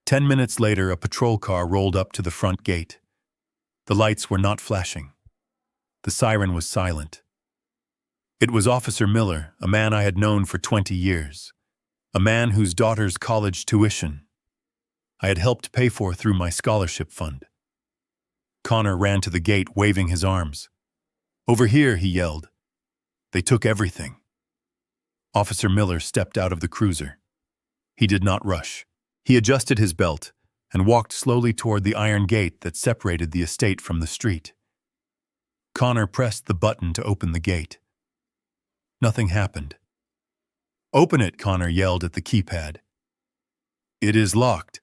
10 minutes later, a patrol car rolled up to the front gate. The lights were not flashing. The siren was silent. It was Officer Miller, a man I had known for 20 years, a man whose daughter's college tuition I had helped pay for through my scholarship fund. Connor ran to the gate, waving his arms. Over here, he yelled. They took everything. Officer Miller stepped out of the cruiser. He did not rush. He adjusted his belt and walked slowly toward the iron gate that separated the estate from the street. Connor pressed the button to open the gate. Nothing happened. Open it, Connor yelled at the keypad. It is locked.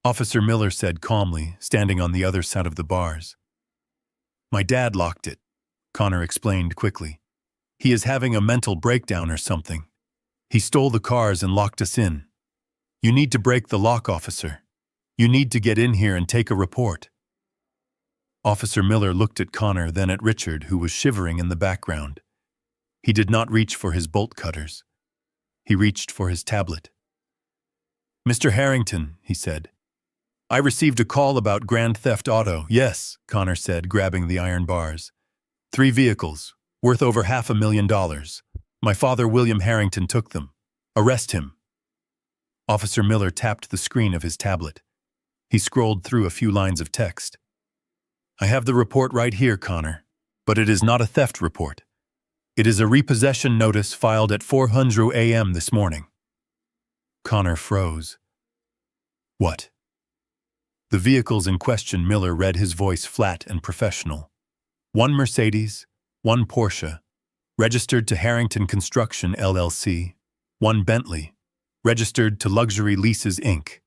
Officer Miller said calmly, standing on the other side of the bars. My dad locked it, Connor explained quickly. He is having a mental breakdown or something. He stole the cars and locked us in. You need to break the lock, officer. You need to get in here and take a report. Officer Miller looked at Connor, then at Richard, who was shivering in the background. He did not reach for his bolt cutters. He reached for his tablet. Mr. Harrington, he said. I received a call about Grand Theft Auto. Yes, Connor said, grabbing the iron bars. 3 vehicles, worth over $500,000. My father, William Harrington, took them. Arrest him. Officer Miller tapped the screen of his tablet. He scrolled through a few lines of text. I have the report right here, Connor, but it is not a theft report. It is a repossession notice filed at 4:00 a.m. this morning. Connor froze. What? The vehicles in question, Miller read, his voice flat and professional. 1 Mercedes, 1 Porsche, registered to Harrington Construction, LLC, 1 Bentley, registered to Luxury Leases, Inc.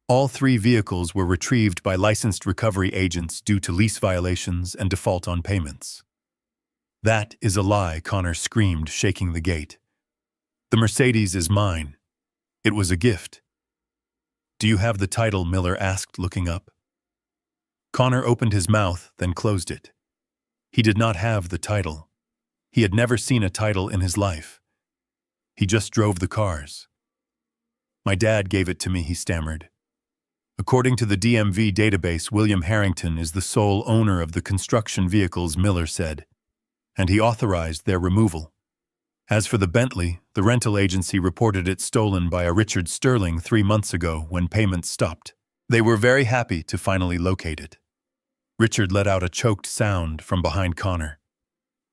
All 3 vehicles were retrieved by licensed recovery agents due to lease violations and default on payments. That is a lie, Connor screamed, shaking the gate. The Mercedes is mine. It was a gift. Do you have the title? Miller asked, looking up. Connor opened his mouth, then closed it. He did not have the title. He had never seen a title in his life. He just drove the cars. My dad gave it to me, he stammered. According to the DMV database, William Harrington is the sole owner of the construction vehicles, Miller said, and he authorized their removal. As for the Bentley, the rental agency reported it stolen by a Richard Sterling 3 months ago when payments stopped. They were very happy to finally locate it. Richard let out a choked sound from behind Connor.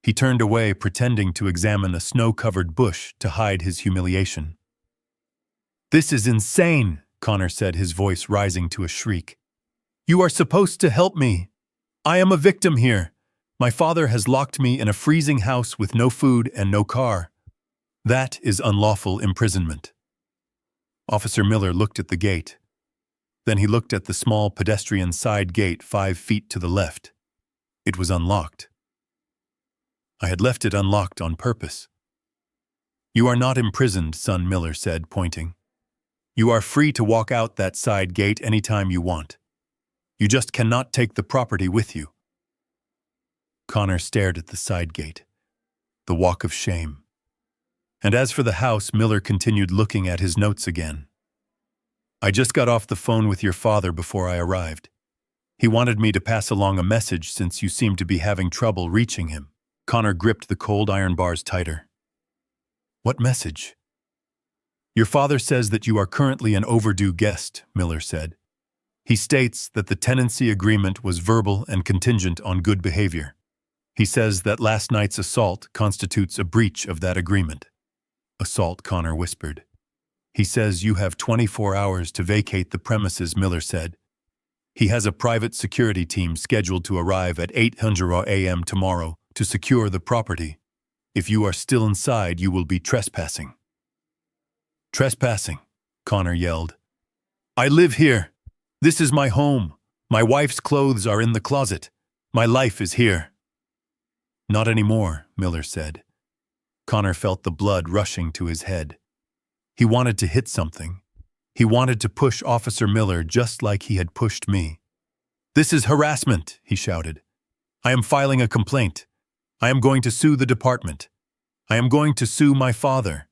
He turned away, pretending to examine a snow-covered bush to hide his humiliation. This is insane, Connor said, his voice rising to a shriek. You are supposed to help me. I am a victim here. My father has locked me in a freezing house with no food and no car. That is unlawful imprisonment. Officer Miller looked at the gate. Then he looked at the small pedestrian side gate 5 feet to the left. It was unlocked. I had left it unlocked on purpose. You are not imprisoned, son, Miller said, pointing. You are free to walk out that side gate anytime you want. You just cannot take the property with you. Connor stared at the side gate, the walk of shame. And as for the house, Miller continued looking at his notes again. I just got off the phone with your father before I arrived. He wanted me to pass along a message since you seem to be having trouble reaching him. Connor gripped the cold iron bars tighter. What message? Your father says that you are currently an overdue guest, Miller said. He states that the tenancy agreement was verbal and contingent on good behavior. He says that last night's assault constitutes a breach of that agreement. Assault, Connor whispered. He says you have 24 hours to vacate the premises, Miller said. He has a private security team scheduled to arrive at 8:00 a.m. tomorrow to secure the property. If you are still inside, you will be trespassing. Trespassing, Connor yelled. I live here. This is my home. My wife's clothes are in the closet. My life is here. Not anymore, Miller said. Connor felt the blood rushing to his head. He wanted to hit something. He wanted to push Officer Miller just like he had pushed me. This is harassment, he shouted. I am filing a complaint. I am going to sue the department. I am going to sue my father.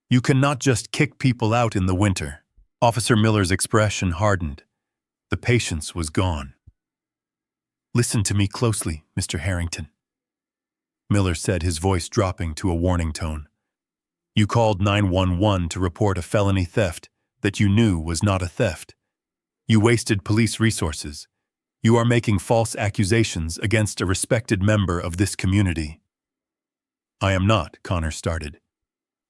You cannot just kick people out in the winter. Officer Miller's expression hardened. The patience was gone. Listen to me closely, Mr. Harrington. Miller said, his voice dropping to a warning tone. You called 911 to report a felony theft that you knew was not a theft. You wasted police resources. You are making false accusations against a respected member of this community. I am not, Connor started.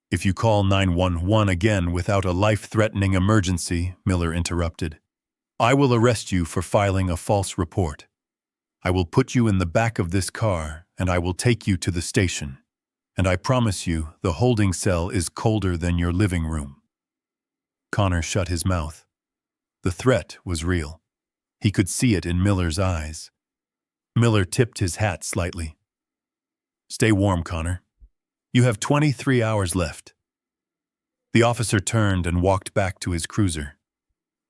If you call 911 again without a life-threatening emergency, Miller interrupted, I will arrest you for filing a false report. I will put you in the back of this car, and I will take you to the station. And I promise you, the holding cell is colder than your living room. Connor shut his mouth. The threat was real. He could see it in Miller's eyes. Miller tipped his hat slightly. Stay warm, Connor. You have 23 hours left. The officer turned and walked back to his cruiser.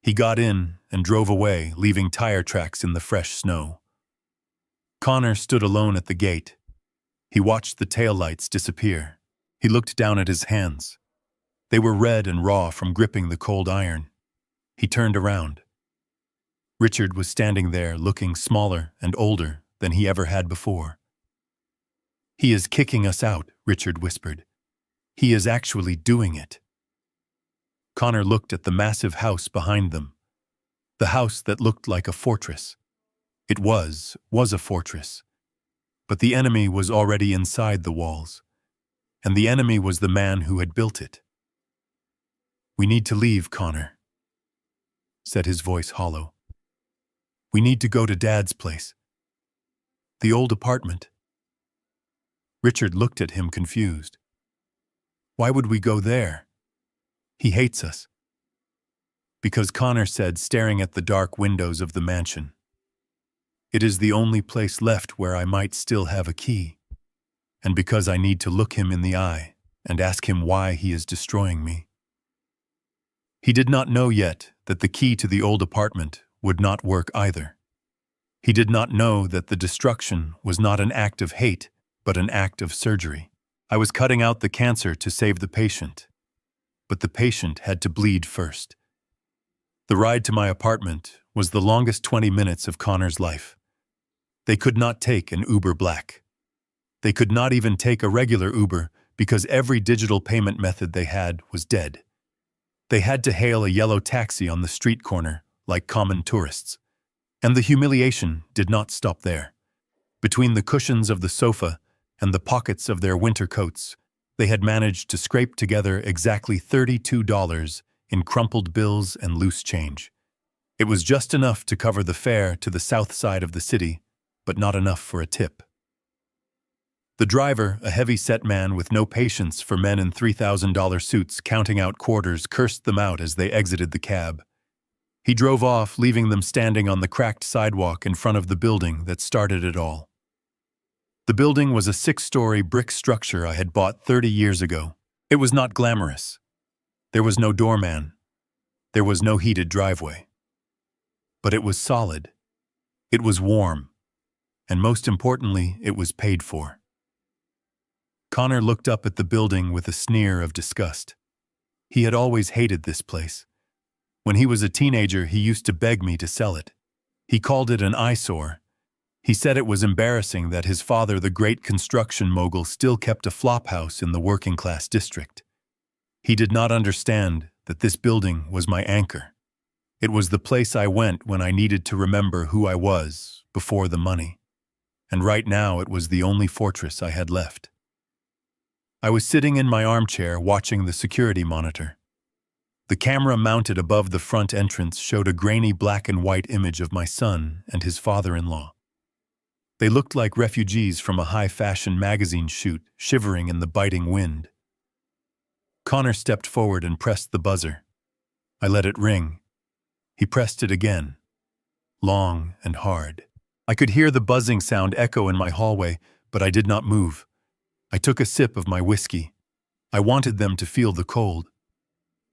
He got in and drove away, leaving tire tracks in the fresh snow. Connor stood alone at the gate. He watched the taillights disappear. He looked down at his hands. They were red and raw from gripping the cold iron. He turned around. Richard was standing there, looking smaller and older than he ever had before. He is kicking us out, Richard whispered. He is actually doing it. Connor looked at the massive house behind them. The house that looked like a fortress. It was a fortress. But the enemy was already inside the walls. And the enemy was the man who had built it. We need to leave, Connor, said his voice hollow. We need to go to Dad's place. The old apartment. Richard looked at him confused. Why would we go there? He hates us. Because Connor said, staring at the dark windows of the mansion. It is the only place left where I might still have a key. And because I need to look him in the eye and ask him why he is destroying me. He did not know yet that the key to the old apartment would not work either. He did not know that the destruction was not an act of hate, but an act of surgery. I was cutting out the cancer to save the patient. But the patient had to bleed first. The ride to my apartment was the longest 20 minutes of Connor's life. They could not take an Uber Black. They could not even take a regular Uber because every digital payment method they had was dead. They had to hail a yellow taxi on the street corner like common tourists. And the humiliation did not stop there. Between the cushions of the sofa and the pockets of their winter coats, they had managed to scrape together exactly $32 in crumpled bills and loose change. It was just enough to cover the fare to the south side of the city, but not enough for a tip. The driver, a heavy-set man with no patience for men in $3,000 suits counting out quarters, cursed them out as they exited the cab. He drove off, leaving them standing on the cracked sidewalk in front of the building that started it all. The building was a 6-story brick structure I had bought 30 years ago. It was not glamorous. There was no doorman. There was no heated driveway. But it was solid. It was warm. And most importantly, it was paid for. Connor looked up at the building with a sneer of disgust. He had always hated this place. When he was a teenager, he used to beg me to sell it. He called it an eyesore. He said it was embarrassing that his father, the great construction mogul, still kept a flophouse in the working-class district. He did not understand that this building was my anchor. It was the place I went when I needed to remember who I was before the money. And right now it was the only fortress I had left. I was sitting in my armchair watching the security monitor. The camera mounted above the front entrance showed a grainy black and white image of my son and his father-in-law. They looked like refugees from a high-fashion magazine shoot, shivering in the biting wind. Connor stepped forward and pressed the buzzer. I let it ring. He pressed it again, long and hard. I could hear the buzzing sound echo in my hallway, but I did not move. I took a sip of my whiskey. I wanted them to feel the cold.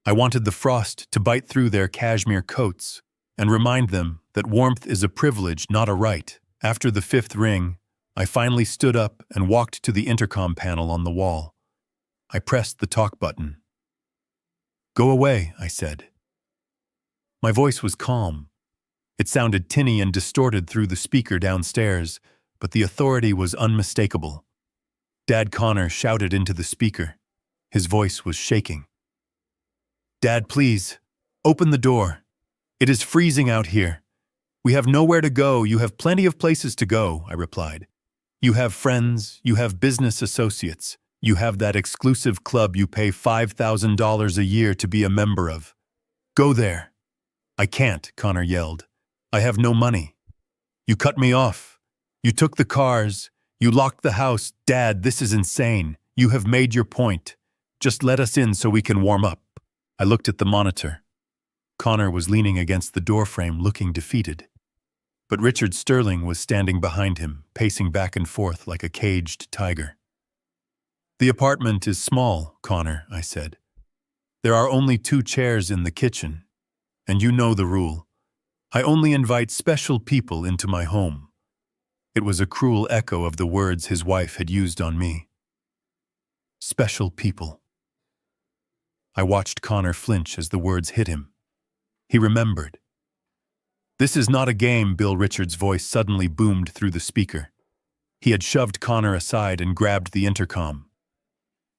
I wanted the frost to bite through their cashmere coats and remind them that warmth is a privilege, not a right. After the fifth ring, I finally stood up and walked to the intercom panel on the wall. I pressed the talk button. "Go away," I said. My voice was calm. It sounded tinny and distorted through the speaker downstairs, but the authority was unmistakable. Dad Connor shouted into the speaker. His voice was shaking. "Dad, please, open the door. It is freezing out here. We have nowhere to go. You have plenty of places to go," I replied. "You have friends, you have business associates, you have that exclusive club you pay $5,000 a year to be a member of. Go there." "I can't," Connor yelled. "I have no money. You cut me off. You took the cars. You locked the house. Dad, this is insane. You have made your point. Just let us in so we can warm up." I looked at the monitor. Connor was leaning against the doorframe, looking defeated. But Richard Sterling was standing behind him, pacing back and forth like a caged tiger. "The apartment is small, Connor," I said. "There are only 2 chairs in the kitchen, and you know the rule. I only invite special people into my home." It was a cruel echo of the words his wife had used on me. Special people. I watched Connor flinch as the words hit him. He remembered. "This is not a game," Bill Richards' voice suddenly boomed through the speaker. He had shoved Connor aside and grabbed the intercom.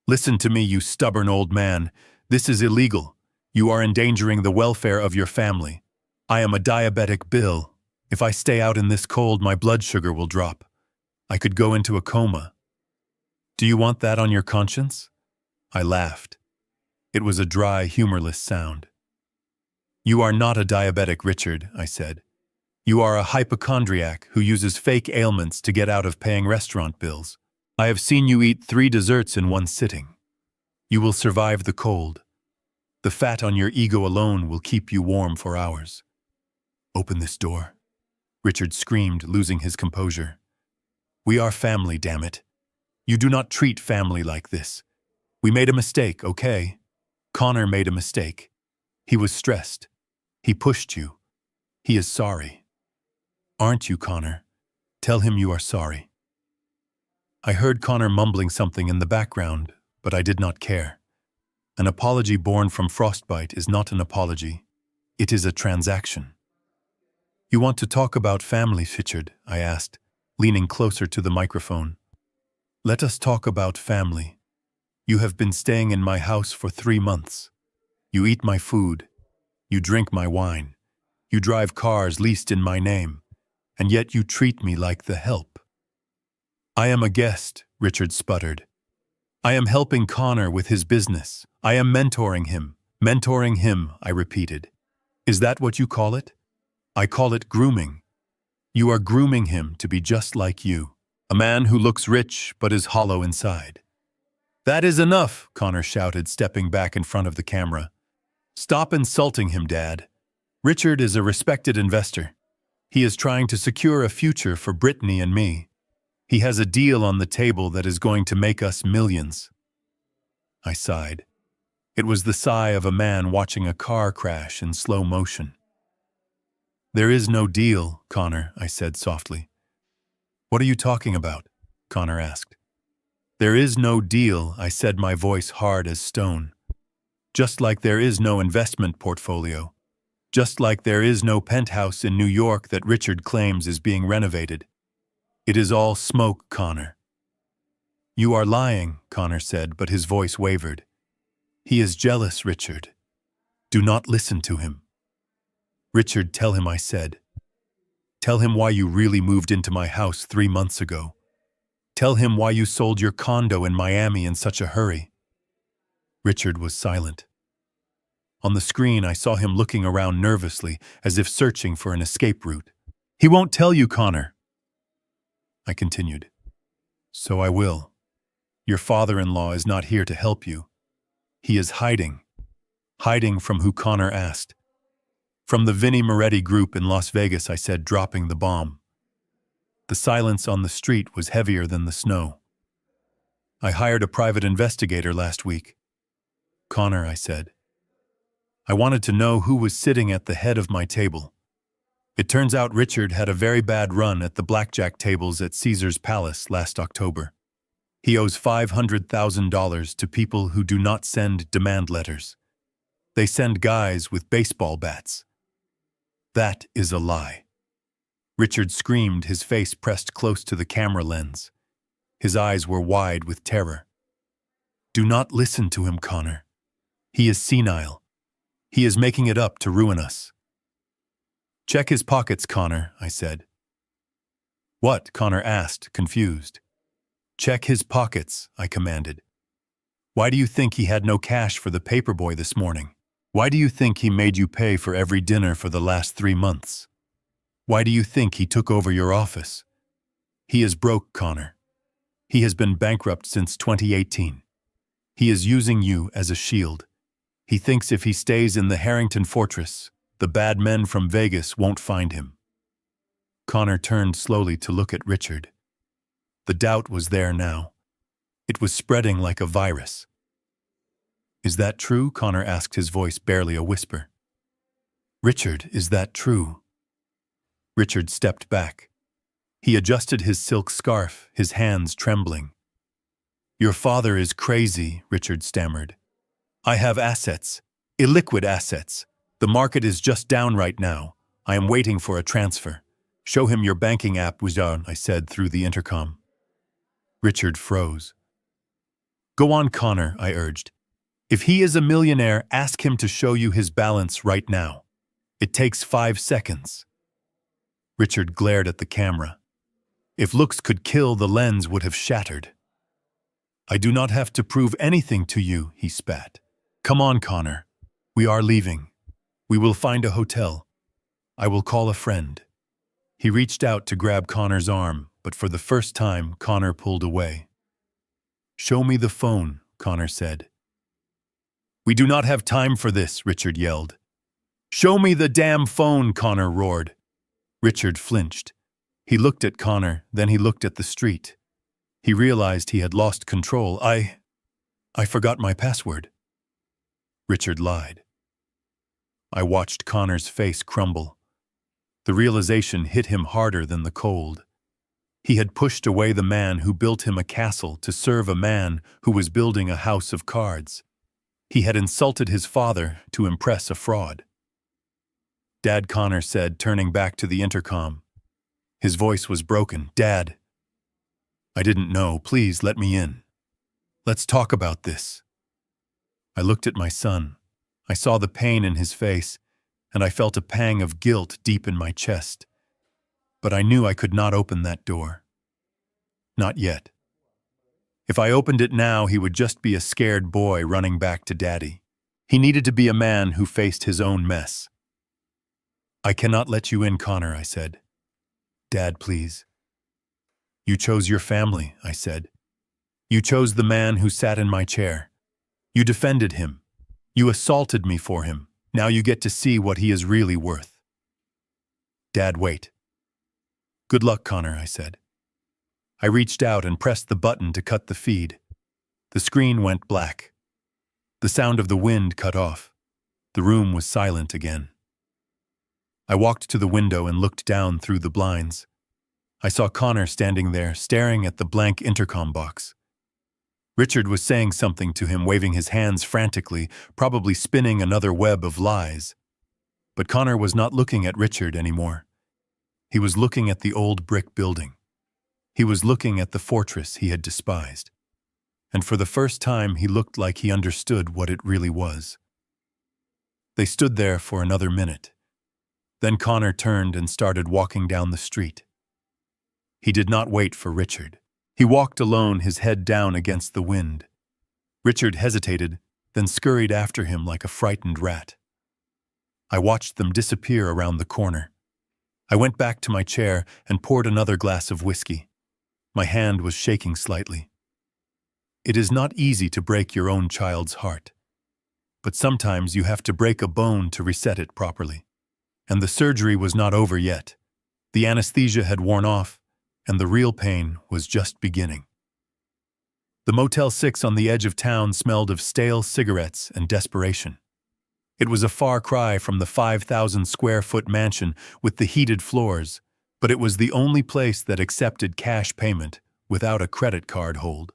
"Listen to me, you stubborn old man. This is illegal. You are endangering the welfare of your family. I am a diabetic, Bill. If I stay out in this cold, my blood sugar will drop. I could go into a coma. Do you want that on your conscience?" I laughed. It was a dry, humorless sound. "You are not a diabetic, Richard," I said. "You are a hypochondriac who uses fake ailments to get out of paying restaurant bills. I have seen you eat 3 desserts in one sitting. You will survive the cold. The fat on your ego alone will keep you warm for hours." "Open this door," Richard screamed, losing his composure. "We are family, damn it. You do not treat family like this. We made a mistake, okay? Connor made a mistake. He was stressed. He pushed you. He is sorry. Aren't you, Connor? Tell him you are sorry." I heard Connor mumbling something in the background, but I did not care. An apology born from frostbite is not an apology. It is a transaction. "You want to talk about family, Richard?" I asked, leaning closer to the microphone. "Let us talk about family. You have been staying in my house for 3 months. You eat my food. You drink my wine. You drive cars leased in my name. And yet you treat me like the help." "I am a guest," Richard sputtered. "I am helping Connor with his business. I am mentoring him. Mentoring him," I repeated. "Is that what you call it?" "I call it grooming. You are grooming him to be just like you. A man who looks rich but is hollow inside." "That is enough," Connor shouted, stepping back in front of the camera. "Stop insulting him, Dad. Richard is a respected investor. He is trying to secure a future for Brittany and me. He has a deal on the table that is going to make us millions." I sighed. It was the sigh of a man watching a car crash in slow motion. "There is no deal, Connor," I said softly. "What are you talking about?" Connor asked. "There is no deal," I said, my voice hard as stone. "Just like there is no investment portfolio. Just like there is no penthouse in New York that Richard claims is being renovated. It is all smoke, Connor. You are lying, Connor said, but his voice wavered. He is jealous, Richard. Do not listen to him. Richard, tell him I said. Tell him why you really moved into my house 3 months ago. Tell him why you sold your condo in Miami in such a hurry. Richard was silent. On the screen, I saw him looking around nervously, as if searching for an escape route. He won't tell you, Connor. I continued. So I will. Your father-in-law is not here to help you. He is hiding. Hiding from who, Connor asked. From the Vinnie Moretti group in Las Vegas, I said, dropping the bomb. The silence on the street was heavier than the snow. I hired a private investigator last week. Connor, I said. I wanted to know who was sitting at the head of my table. It turns out Richard had a very bad run at the blackjack tables at Caesar's Palace last October. He owes $500,000 to people who do not send demand letters. They send guys with baseball bats. That is a lie. Richard screamed, his face pressed close to the camera lens. His eyes were wide with terror. Do not listen to him, Connor. He is senile. He is making it up to ruin us. Check his pockets, Connor, I said. What? Connor asked, confused. Check his pockets, I commanded. Why do you think he had no cash for the paperboy this morning? Why do you think he made you pay for every dinner for the last 3 months? Why do you think he took over your office? He is broke, Connor. He has been bankrupt since 2018. He is using you as a shield. He thinks if he stays in the Harrington fortress, the bad men from Vegas won't find him. Connor turned slowly to look at Richard. The doubt was there now. It was spreading like a virus. Is that true? Connor asked, his voice barely a whisper. Richard, is that true? Richard stepped back. He adjusted his silk scarf, his hands trembling. Your father is crazy, Richard stammered. I have assets, illiquid assets. The market is just down right now. I am waiting for a transfer. Show him your banking app, Wuzan, I said through the intercom. Richard froze. Go on, Connor, I urged. If he is a millionaire, ask him to show you his balance right now. It takes 5 seconds. Richard glared at the camera. If looks could kill, the lens would have shattered. I do not have to prove anything to you, he spat. Come on, Connor. We are leaving. We will find a hotel. I will call a friend. He reached out to grab Connor's arm, but for the first time, Connor pulled away. Show me the phone, Connor said. We do not have time for this, Richard yelled. Show me the damn phone, Connor roared. Richard flinched. He looked at Connor, then he looked at the street. He realized he had lost control. I forgot my password. Richard lied. I watched Connor's face crumble. The realization hit him harder than the cold. He had pushed away the man who built him a castle to serve a man who was building a house of cards. He had insulted his father to impress a fraud. Dad, Connor said, turning back to the intercom. His voice was broken. Dad. I didn't know. Please let me in. Let's talk about this. I looked at my son. I saw the pain in his face, and I felt a pang of guilt deep in my chest. But I knew I could not open that door. Not yet. If I opened it now, he would just be a scared boy running back to Daddy. He needed to be a man who faced his own mess. I cannot let you in, Connor, I said. Dad, please. You chose your family, I said. You chose the man who sat in my chair. You defended him. You assaulted me for him. Now you get to see what he is really worth. Dad, wait. Good luck, Connor, I said. I reached out and pressed the button to cut the feed. The screen went black. The sound of the wind cut off. The room was silent again. I walked to the window and looked down through the blinds. I saw Connor standing there, staring at the blank intercom box. Richard was saying something to him, waving his hands frantically, probably spinning another web of lies. But Connor was not looking at Richard anymore. He was looking at the old brick building. He was looking at the fortress he had despised. And for the first time, he looked like he understood what it really was. They stood there for another minute. Then Connor turned and started walking down the street. He did not wait for Richard. He walked alone, his head down against the wind. Richard hesitated, then scurried after him like a frightened rat. I watched them disappear around the corner. I went back to my chair and poured another glass of whiskey. My hand was shaking slightly. It is not easy to break your own child's heart. But sometimes you have to break a bone to reset it properly. And the surgery was not over yet. The anesthesia had worn off, and the real pain was just beginning. The Motel 6 on the edge of town smelled of stale cigarettes and desperation. It was a far cry from the 5,000-square-foot mansion with the heated floors, but it was the only place that accepted cash payment without a credit card hold.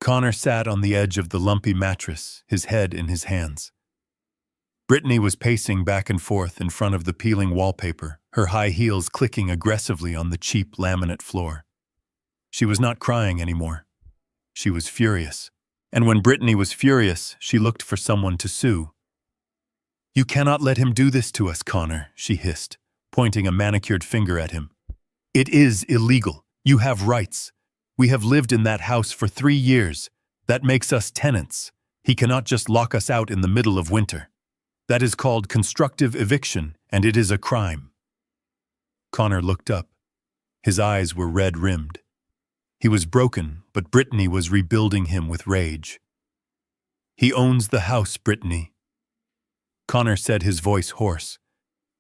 Connor sat on the edge of the lumpy mattress, his head in his hands. Brittany was pacing back and forth in front of the peeling wallpaper, her high heels clicking aggressively on the cheap laminate floor. She was not crying anymore. She was furious. And when Brittany was furious, she looked for someone to sue. "You cannot let him do this to us, Connor," she hissed, pointing a manicured finger at him. "It is illegal. You have rights. We have lived in that house for 3 years. That makes us tenants. He cannot just lock us out in the middle of winter. That is called constructive eviction, and it is a crime." Connor looked up. His eyes were red-rimmed. He was broken, but Brittany was rebuilding him with rage. "He owns the house, Brittany." Connor said, his voice hoarse.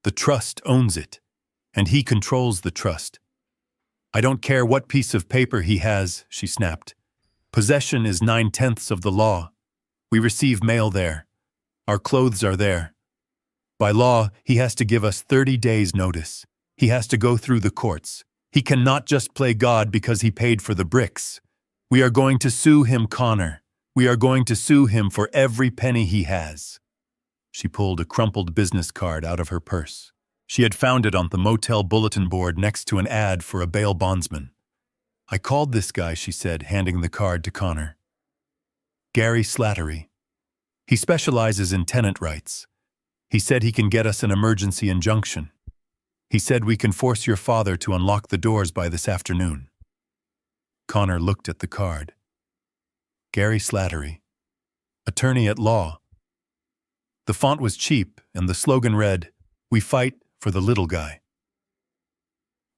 "The trust owns it, and he controls the trust." "I don't care what piece of paper he has," she snapped. "Possession is 9/10 of the law. We receive mail there. Our clothes are there. By law, he has to give us 30 days' notice. He has to go through the courts. He cannot just play God because he paid for the bricks. We are going to sue him, Connor. We are going to sue him for every penny he has." She pulled a crumpled business card out of her purse. She had found it on the motel bulletin board next to an ad for a bail bondsman. "I called this guy," she said, handing the card to Connor. "Gary Slattery. He specializes in tenant rights. He said he can get us an emergency injunction. He said we can force your father to unlock the doors by this afternoon." Connor looked at the card. Gary Slattery. Attorney at law. The font was cheap, and the slogan read, "We fight for the little guy."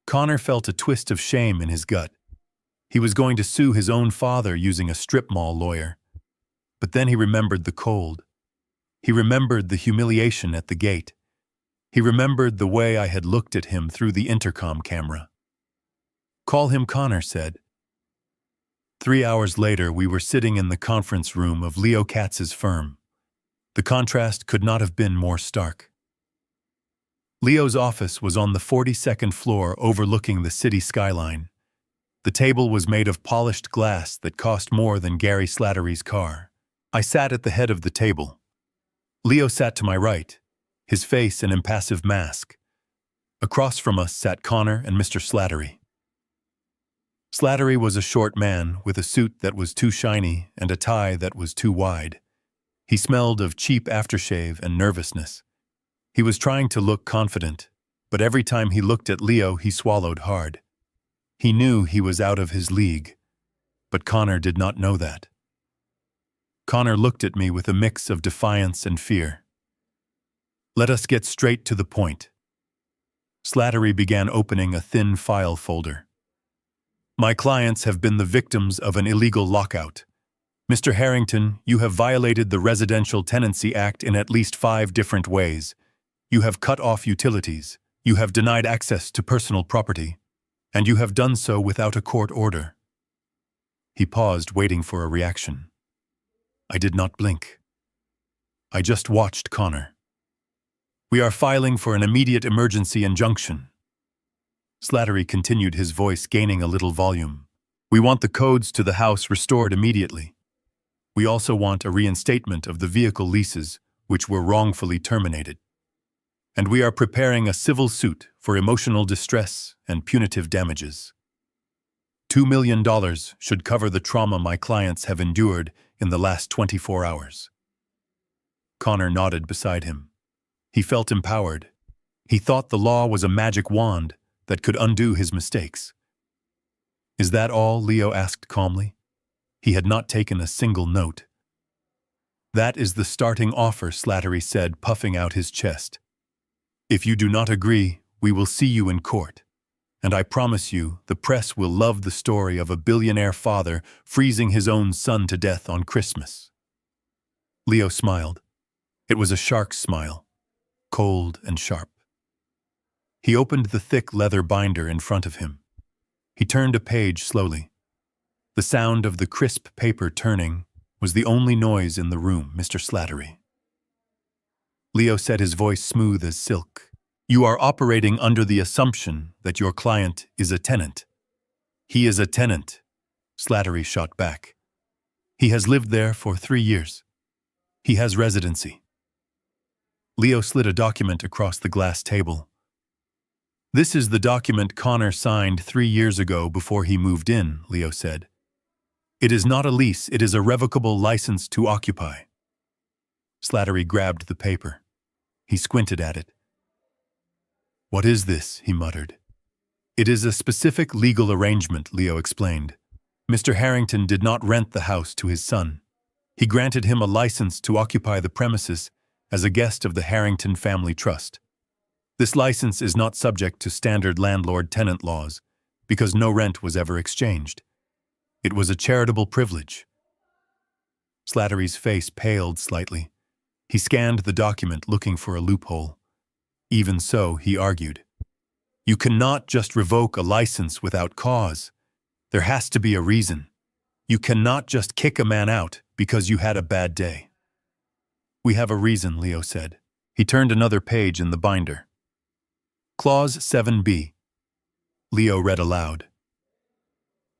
Connor felt a twist of shame in his gut. He was going to sue his own father using a strip mall lawyer. But then he remembered the cold. He remembered the humiliation at the gate. He remembered the way I had looked at him through the intercom camera. "Call him," Connor said. 3 hours later, we were sitting in the conference room of Leo Katz's firm. The contrast could not have been more stark. Leo's office was on the 42nd floor overlooking the city skyline. The table was made of polished glass that cost more than Gary Slattery's car. I sat at the head of the table. Leo sat to my right, his face an impassive mask. Across from us sat Connor and Mr. Slattery. Slattery was a short man with a suit that was too shiny and a tie that was too wide. He smelled of cheap aftershave and nervousness. He was trying to look confident, but every time he looked at Leo, he swallowed hard. He knew he was out of his league, but Connor did not know that. Connor looked at me with a mix of defiance and fear. "Let us get straight to the point." Slattery began opening a thin file folder. "My clients have been the victims of an illegal lockout. Mr. Harrington, you have violated the Residential Tenancy Act in at least 5 different ways. You have cut off utilities. You have denied access to personal property. And you have done so without a court order." He paused, waiting for a reaction. I did not blink. I just watched Connor. "We are filing for an immediate emergency injunction." Slattery continued, his voice gaining a little volume. "We want the codes to the house restored immediately. We also want a reinstatement of the vehicle leases, which were wrongfully terminated. and we are preparing a civil suit for emotional distress and punitive damages. $2 million should cover the trauma my clients have endured in the last 24 hours. Connor nodded beside him. He felt empowered. He thought the law was a magic wand that could undo his mistakes. Is that all? Leo asked calmly. He had not taken a single note. That is the starting offer, Slattery said, puffing out his chest. If you do not agree, we will see you in court. And I promise you, the press will love the story of a billionaire father freezing his own son to death on Christmas. Leo smiled. It was a shark's smile, cold and sharp. He opened the thick leather binder in front of him. He turned a page slowly. The sound of the crisp paper turning was the only noise in the room, Mr. Slattery. Leo said, his voice smooth as silk. You are operating under the assumption that your client is a tenant. He is a tenant, Slattery shot back. He has lived there for 3 years. He has residency. Leo slid a document across the glass table. This is the document Connor signed 3 years ago before he moved in, Leo said. It is not a lease, it is a revocable license to occupy. Slattery grabbed the paper. He squinted at it. What is this? He muttered. It is a specific legal arrangement, Leo explained. Mr. Harrington did not rent the house to his son. He granted him a license to occupy the premises as a guest of the Harrington family trust. This license is not subject to standard landlord-tenant laws because no rent was ever exchanged. It was a charitable privilege. Slattery's face paled slightly. He scanned the document looking for a loophole. Even so, he argued, you cannot just revoke a license without cause. There has to be a reason. You cannot just kick a man out because you had a bad day. We have a reason, Leo said. He turned another page in the binder. Clause 7b. Leo read aloud.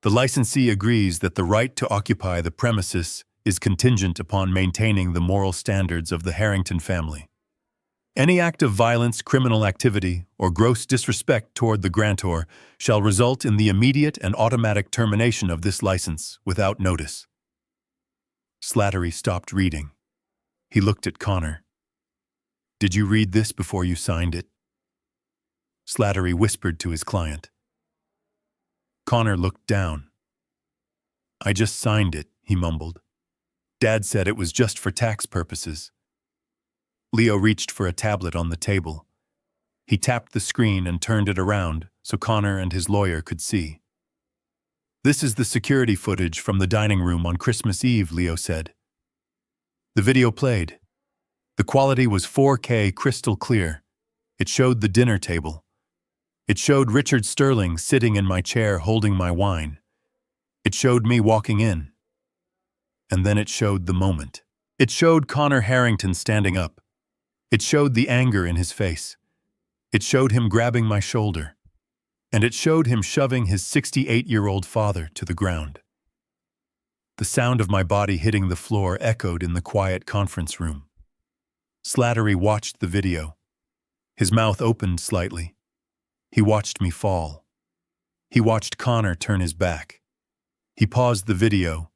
The licensee agrees that the right to occupy the premises is contingent upon maintaining the moral standards of the Harrington family. Any act of violence, criminal activity, or gross disrespect toward the grantor shall result in the immediate and automatic termination of this license without notice. Slattery stopped reading. He looked at Connor. Did you read this before you signed it? Slattery whispered to his client. Connor looked down. I just signed it, he mumbled. Dad said it was just for tax purposes. Leo reached for a tablet on the table. He tapped the screen and turned it around so Connor and his lawyer could see. This is the security footage from the dining room on Christmas Eve, Leo said. The video played. The quality was 4K crystal clear. It showed the dinner table. It showed Richard Sterling sitting in my chair holding my wine. It showed me walking in. And then it showed the moment. It showed Connor Harrington standing up. It showed the anger in his face. It showed him grabbing my shoulder. And it showed him shoving his 68-year-old father to the ground. The sound of my body hitting the floor echoed in the quiet conference room. Slattery watched the video. His mouth opened slightly. He watched me fall. He watched Connor turn his back. He paused the video.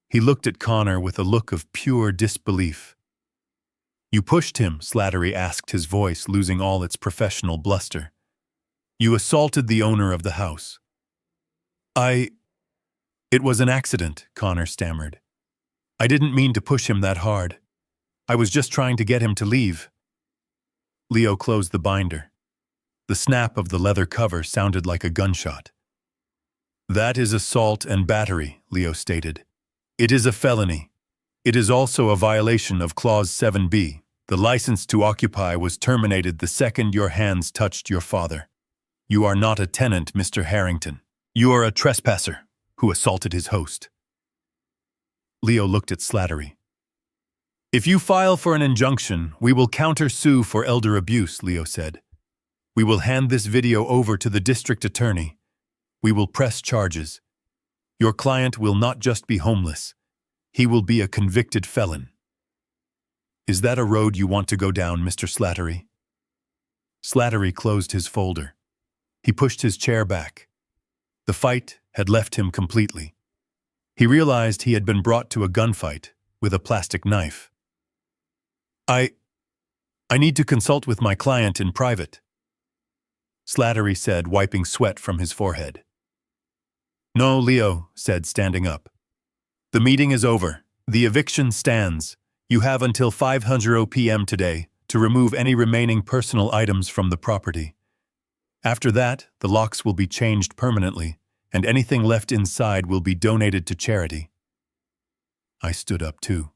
He looked at Connor with a look of pure disbelief. You pushed him, Slattery asked, his voice losing all its professional bluster. You assaulted the owner of the house. It was an accident, Connor stammered. I didn't mean to push him that hard. I was just trying to get him to leave. Leo closed the binder. The snap of the leather cover sounded like a gunshot. That is assault and battery, Leo stated. It is a felony. It is also a violation of Clause 7b. The license to occupy was terminated the second your hands touched your father. You are not a tenant, Mr. Harrington. You are a trespasser who assaulted his host. Leo looked at Slattery. If you file for an injunction, we will counter-sue for elder abuse, Leo said. We will hand this video over to the district attorney. We will press charges. Your client will not just be homeless. He will be a convicted felon. Is that a road you want to go down, Mr. Slattery? Slattery closed his folder. He pushed his chair back. The fight had left him completely. He realized he had been brought to a gunfight with a plastic knife. I need to consult with my client in private, Slattery said, wiping sweat from his forehead. No, Leo said, standing up. The meeting is over. The eviction stands. You have until 5:00 p.m. today to remove any remaining personal items from the property. After that, the locks will be changed permanently, and anything left inside will be donated to charity. I stood up too.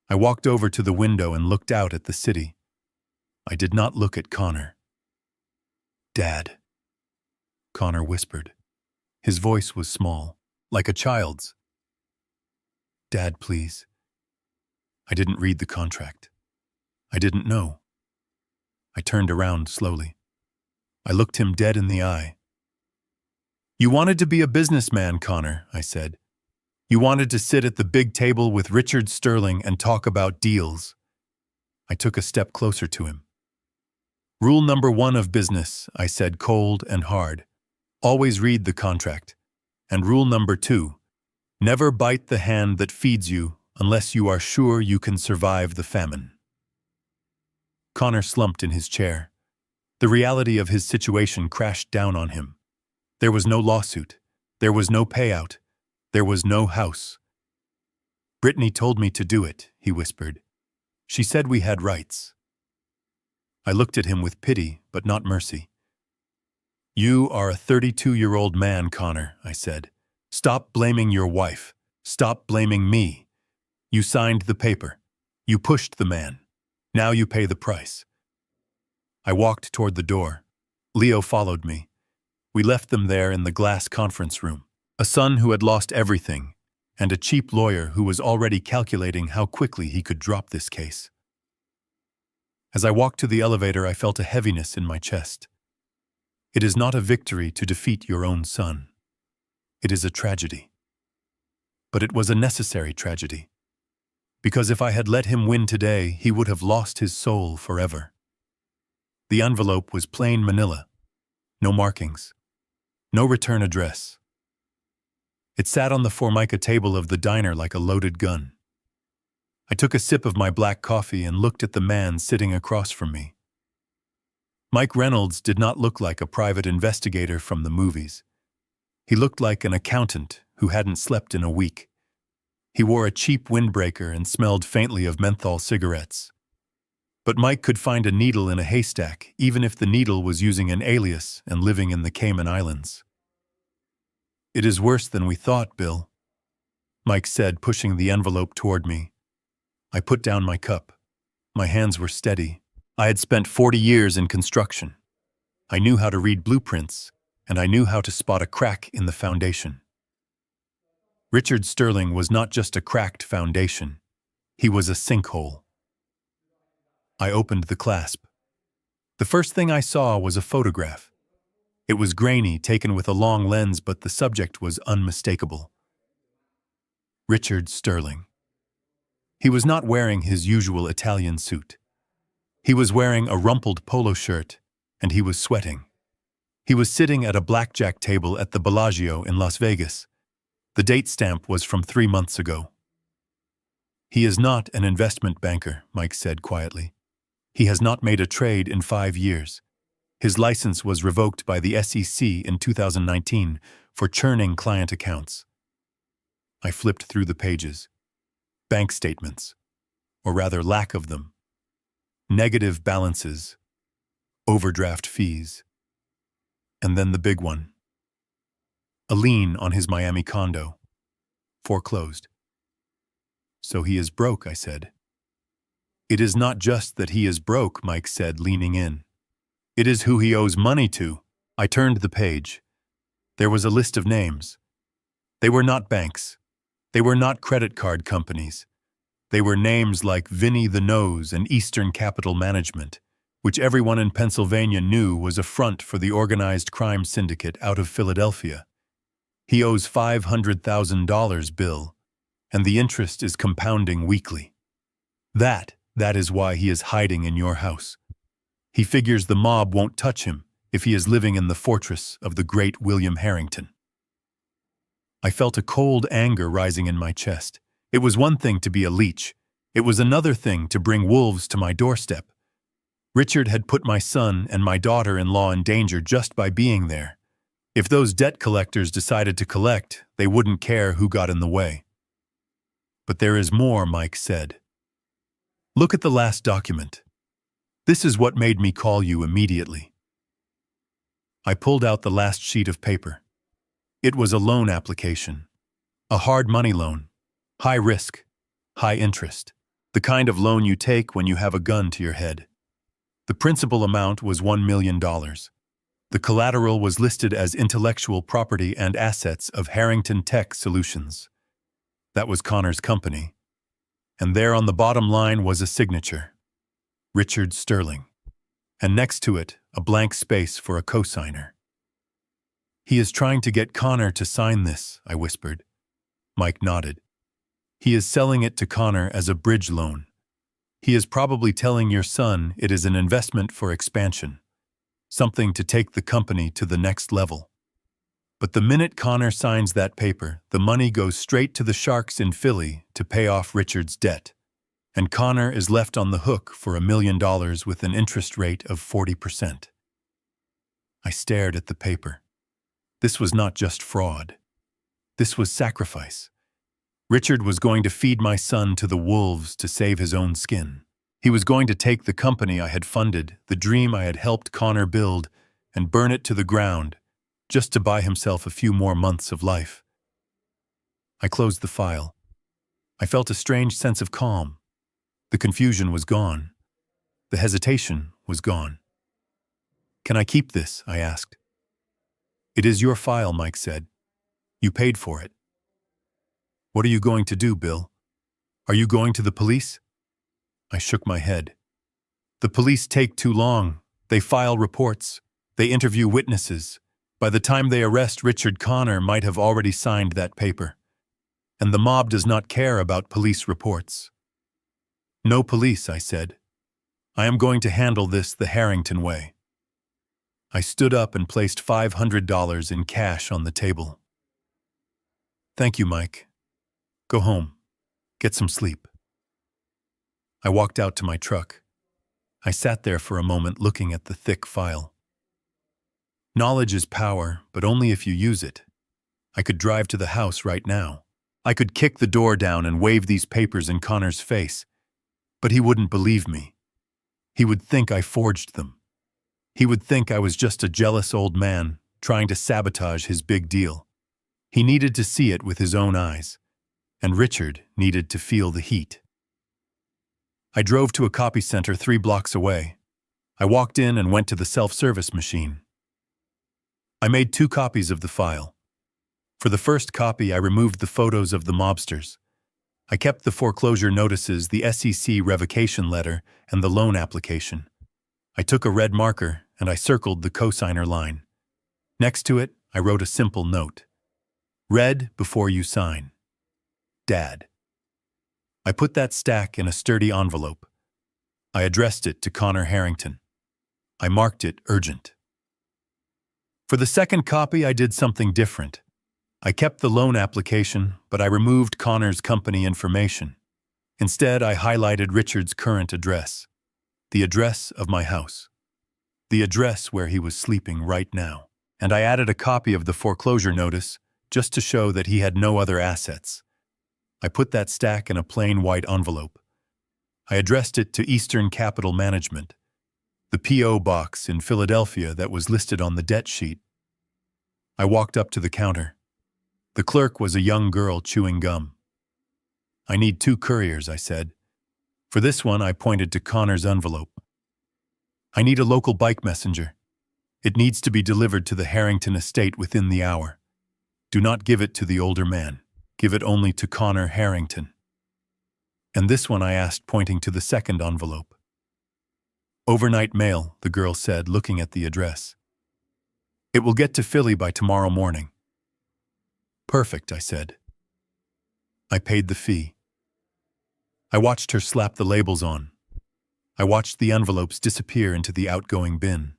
I walked over to the window and looked out at the city. I did not look at Connor. Dad, Connor whispered. His voice was small, like a child's. Dad, please. I didn't read the contract. I didn't know. I turned around slowly. I looked him dead in the eye. You wanted to be a businessman, Connor, I said. You wanted to sit at the big table with Richard Sterling and talk about deals. I took a step closer to him. Rule number 1 of business, I said, cold and hard. Always read the contract. And rule number 2, never bite the hand that feeds you unless you are sure you can survive the famine. Connor slumped in his chair. The reality of his situation crashed down on him. There was no lawsuit. There was no payout. There was no house. Brittany told me to do it, he whispered. She said we had rights. I looked at him with pity, but not mercy. You are a 32-year-old man, Connor, I said. Stop blaming your wife. Stop blaming me. You signed the paper. You pushed the man. Now you pay the price. I walked toward the door. Leo followed me. We left them there in the glass conference room. A son who had lost everything, and a cheap lawyer who was already calculating how quickly he could drop this case. As I walked to the elevator, I felt a heaviness in my chest. It is not a victory to defeat your own son. It is a tragedy. But it was a necessary tragedy. Because if I had let him win today, he would have lost his soul forever. The envelope was plain manila. No markings. No return address. It sat on the formica table of the diner like a loaded gun. I took a sip of my black coffee and looked at the man sitting across from me. Mike Reynolds did not look like a private investigator from the movies. He looked like an accountant who hadn't slept in a week. He wore a cheap windbreaker and smelled faintly of menthol cigarettes. But Mike could find a needle in a haystack, even if the needle was using an alias and living in the Cayman Islands. It is worse than we thought, Bill, Mike said, pushing the envelope toward me. I put down my cup. My hands were steady. I had spent 40 years in construction. I knew how to read blueprints, and I knew how to spot a crack in the foundation. Richard Sterling was not just a cracked foundation. He was a sinkhole. I opened the clasp. The first thing I saw was a photograph. It was grainy, taken with a long lens, but the subject was unmistakable. Richard Sterling. He was not wearing his usual Italian suit. He was wearing a rumpled polo shirt, and he was sweating. He was sitting at a blackjack table at the Bellagio in Las Vegas. The date stamp was from 3 months ago. He is not an investment banker, Mike said quietly. He has not made a trade in 5 years. His license was revoked by the SEC in 2019 for churning client accounts. I flipped through the pages. Bank statements, or rather lack of them. Negative balances. Overdraft fees. And then the big one. A lien on his Miami condo. Foreclosed. So he is broke, I said. It is not just that he is broke, Mike said, leaning in. It is who he owes money to. I turned the page. There was a list of names. They were not banks. They were not credit card companies. They were names like Vinny the Nose and Eastern Capital Management, which everyone in Pennsylvania knew was a front for the organized crime syndicate out of Philadelphia. He owes $500,000, Bill, and the interest is compounding weekly. That is why he is hiding in your house. He figures the mob won't touch him if he is living in the fortress of the great William Harrington. I felt a cold anger rising in my chest. It was one thing to be a leech. It was another thing to bring wolves to my doorstep. Richard had put my son and my daughter-in-law in danger just by being there. If those debt collectors decided to collect, they wouldn't care who got in the way. But there is more, Mike said. Look at the last document. This is what made me call you immediately. I pulled out the last sheet of paper. It was a loan application. A hard money loan. High risk, high interest. The kind of loan you take when you have a gun to your head. The principal amount was $1 million. The collateral was listed as intellectual property and assets of Harrington Tech Solutions. That was Connor's company. And there on the bottom line was a signature. Richard Sterling. And next to it, a blank space for a cosigner. He is trying to get Connor to sign this, I whispered. Mike nodded. He is selling it to Connor as a bridge loan. He is probably telling your son it is an investment for expansion. Something to take the company to the next level. But the minute Connor signs that paper, the money goes straight to the Sharks in Philly to pay off Richard's debt. And Connor is left on the hook for $1 million with an interest rate of 40%. I stared at the paper. This was not just fraud. This was sacrifice. Richard was going to feed my son to the wolves to save his own skin. He was going to take the company I had funded, the dream I had helped Connor build, and burn it to the ground, just to buy himself a few more months of life. I closed the file. I felt a strange sense of calm. The confusion was gone. The hesitation was gone. Can I keep this? I asked. It is your file, Mike said. You paid for it. What are you going to do, Bill? Are you going to the police? I shook my head. The police take too long. They file reports. They interview witnesses. By the time they arrest Richard, Connor might have already signed that paper. And the mob does not care about police reports. No police, I said. I am going to handle this the Harrington way. I stood up and placed $500 in cash on the table. Thank you, Mike. Go home. Get some sleep. I walked out to my truck. I sat there for a moment looking at the thick file. Knowledge is power, but only if you use it. I could drive to the house right now. I could kick the door down and wave these papers in Connor's face. But he wouldn't believe me. He would think I forged them. He would think I was just a jealous old man trying to sabotage his big deal. He needed to see it with his own eyes. And Richard needed to feel the heat. I drove to a copy center 3 blocks away. I walked in and went to the self-service machine. I made 2 copies of the file. For the first copy, I removed the photos of the mobsters. I kept the foreclosure notices, the SEC revocation letter, and the loan application. I took a red marker and I circled the cosigner line. Next to it, I wrote a simple note. Read before you sign. Dad. I put that stack in a sturdy envelope. I addressed it to Connor Harrington. I marked it urgent. For the second copy, I did something different. I kept the loan application, but I removed Connor's company information. Instead, I highlighted Richard's current address. The address of my house. The address where he was sleeping right now. And I added a copy of the foreclosure notice just to show that he had no other assets. I put that stack in a plain white envelope. I addressed it to Eastern Capital Management, the P.O. box in Philadelphia that was listed on the debt sheet. I walked up to the counter. The clerk was a young girl chewing gum. I need 2 couriers, I said. For this one, I pointed to Connor's envelope. I need a local bike messenger. It needs to be delivered to the Harrington estate within the hour. Do not give it to the older man. Give it only to Connor Harrington. And this one I asked, pointing to the second envelope. Overnight mail, the girl said, looking at the address. It will get to Philly by tomorrow morning. Perfect, I said. I paid the fee. I watched her slap the labels on. I watched the envelopes disappear into the outgoing bin.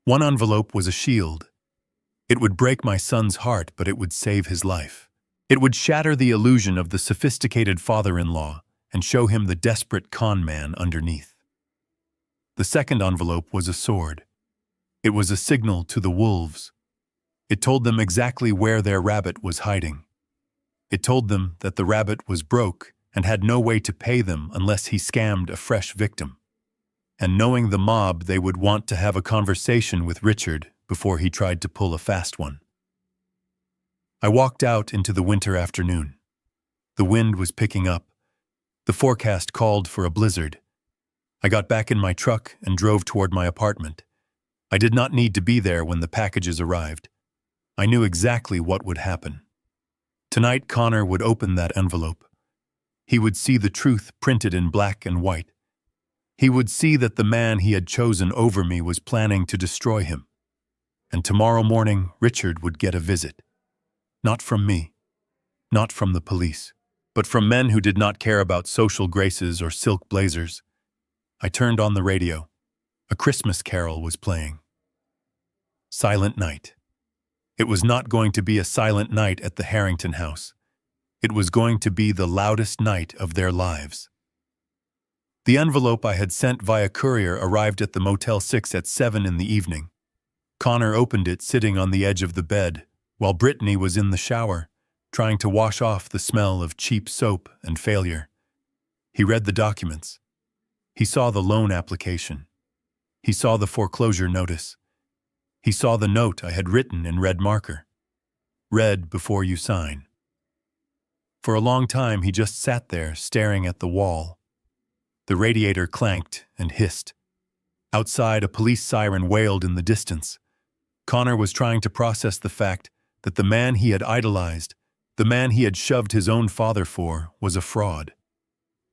One envelope was a shield. It would break my son's heart, but it would save his life. It would shatter the illusion of the sophisticated father-in-law and show him the desperate con man underneath. The second envelope was a sword. It was a signal to the wolves. It told them exactly where their rabbit was hiding. It told them that the rabbit was broke and had no way to pay them unless he scammed a fresh victim. And knowing the mob, they would want to have a conversation with Richard before he tried to pull a fast one. I walked out into the winter afternoon. The wind was picking up. The forecast called for a blizzard. I got back in my truck and drove toward my apartment. I did not need to be there when the packages arrived. I knew exactly what would happen. Tonight, Connor would open that envelope. He would see the truth printed in black and white. He would see that the man he had chosen over me was planning to destroy him. And tomorrow morning, Richard would get a visit. Not from me, not from the police, but from men who did not care about social graces or silk blazers. I turned on the radio. A Christmas carol was playing. Silent Night. It was not going to be a silent night at the Harrington house. It was going to be the loudest night of their lives. The envelope I had sent via courier arrived at the Motel 6 at 7 in the evening. Connor opened it sitting on the edge of the bed, while Brittany was in the shower, trying to wash off the smell of cheap soap and failure. He read the documents. He saw the loan application. He saw the foreclosure notice. He saw the note I had written in red marker. Read before you sign. For a long time, he just sat there, staring at the wall. The radiator clanked and hissed. Outside, a police siren wailed in the distance. Connor was trying to process the fact that the man he had idolized, the man he had shoved his own father for, was a fraud.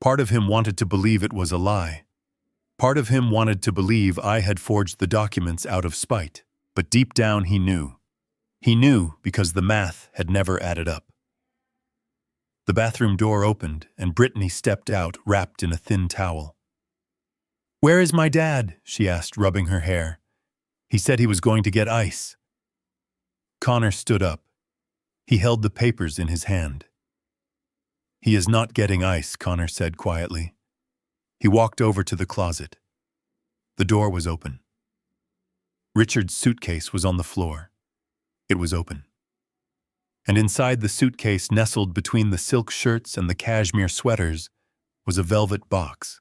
Part of him wanted to believe it was a lie. Part of him wanted to believe I had forged the documents out of spite, but deep down he knew. He knew because the math had never added up. The bathroom door opened, and Brittany stepped out, wrapped in a thin towel. "Where is my dad?" she asked, rubbing her hair. "He said he was going to get ice." Connor stood up. He held the papers in his hand. "He is not getting ice," Connor said quietly. He walked over to the closet. The door was open. Richard's suitcase was on the floor. It was open. And inside the suitcase, nestled between the silk shirts and the cashmere sweaters, was a velvet box.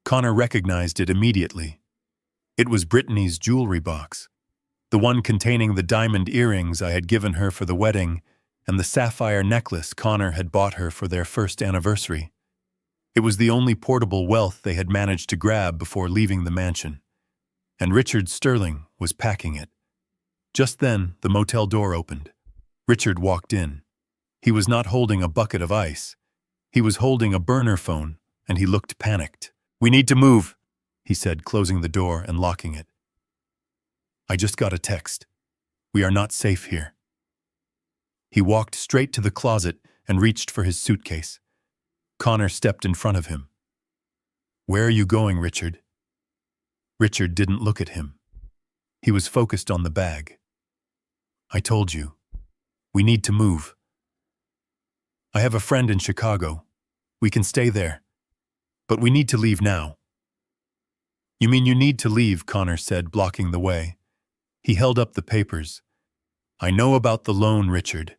Connor recognized it immediately. It was Brittany's jewelry box, the one containing the diamond earrings I had given her for the wedding and the sapphire necklace Connor had bought her for their first anniversary. It was the only portable wealth they had managed to grab before leaving the mansion, and Richard Sterling was packing it. Just then, the motel door opened. Richard walked in. He was not holding a bucket of ice. He was holding a burner phone, and he looked panicked. "We need to move," he said, closing the door and locking it. "I just got a text. We are not safe here." He walked straight to the closet and reached for his suitcase. Connor stepped in front of him. "Where are you going, Richard?" Richard didn't look at him. He was focused on the bag. "I told you. We need to move. I have a friend in Chicago. We can stay there. But we need to leave now." "You mean you need to leave," Connor said, blocking the way. He held up the papers. "I know about the loan, Richard.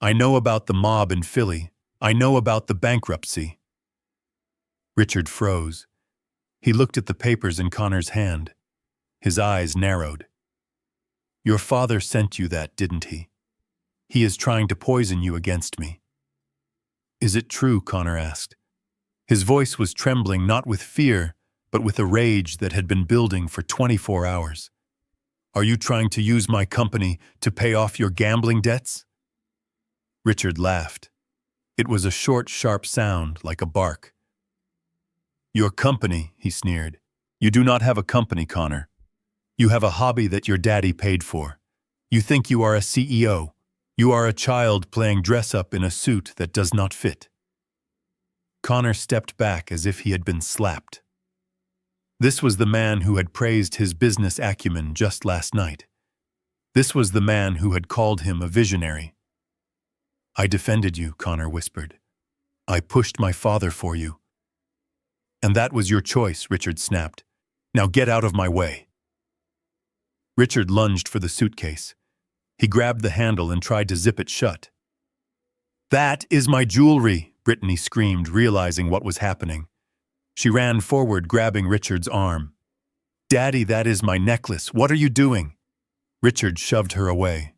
I know about the mob in Philly. I know about the bankruptcy." Richard froze. He looked at the papers in Connor's hand. His eyes narrowed. "Your father sent you that, didn't he? He is trying to poison you against me." "Is it true?" Connor asked. His voice was trembling not with fear, but with a rage that had been building for 24 hours. "Are you trying to use my company to pay off your gambling debts?" Richard laughed. It was a short, sharp sound, like a bark. "Your company," he sneered. "You do not have a company, Connor. You have a hobby that your daddy paid for. You think you are a CEO. You are a child playing dress-up in a suit that does not fit." Connor stepped back as if he had been slapped. This was the man who had praised his business acumen just last night. This was the man who had called him a visionary. "I defended you," Connor whispered. "I pushed my father for you." "And that was your choice," Richard snapped. "Now get out of my way." Richard lunged for the suitcase. He grabbed the handle and tried to zip it shut. "That is my jewelry," Brittany screamed, realizing what was happening. She ran forward, grabbing Richard's arm. "Daddy, that is my necklace. What are you doing?" Richard shoved her away.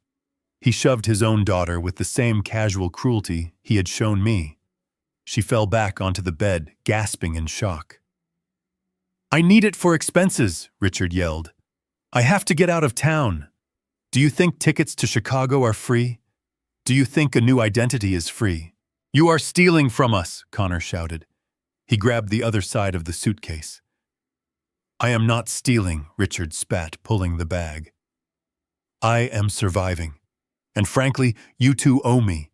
He shoved his own daughter with the same casual cruelty he had shown me. She fell back onto the bed, gasping in shock. "I need it for expenses," Richard yelled. "I have to get out of town. Do you think tickets to Chicago are free? Do you think a new identity is free?" "You are stealing from us," Connor shouted. He grabbed the other side of the suitcase. "I am not stealing," Richard spat, pulling the bag. "I am surviving. And frankly, you two owe me.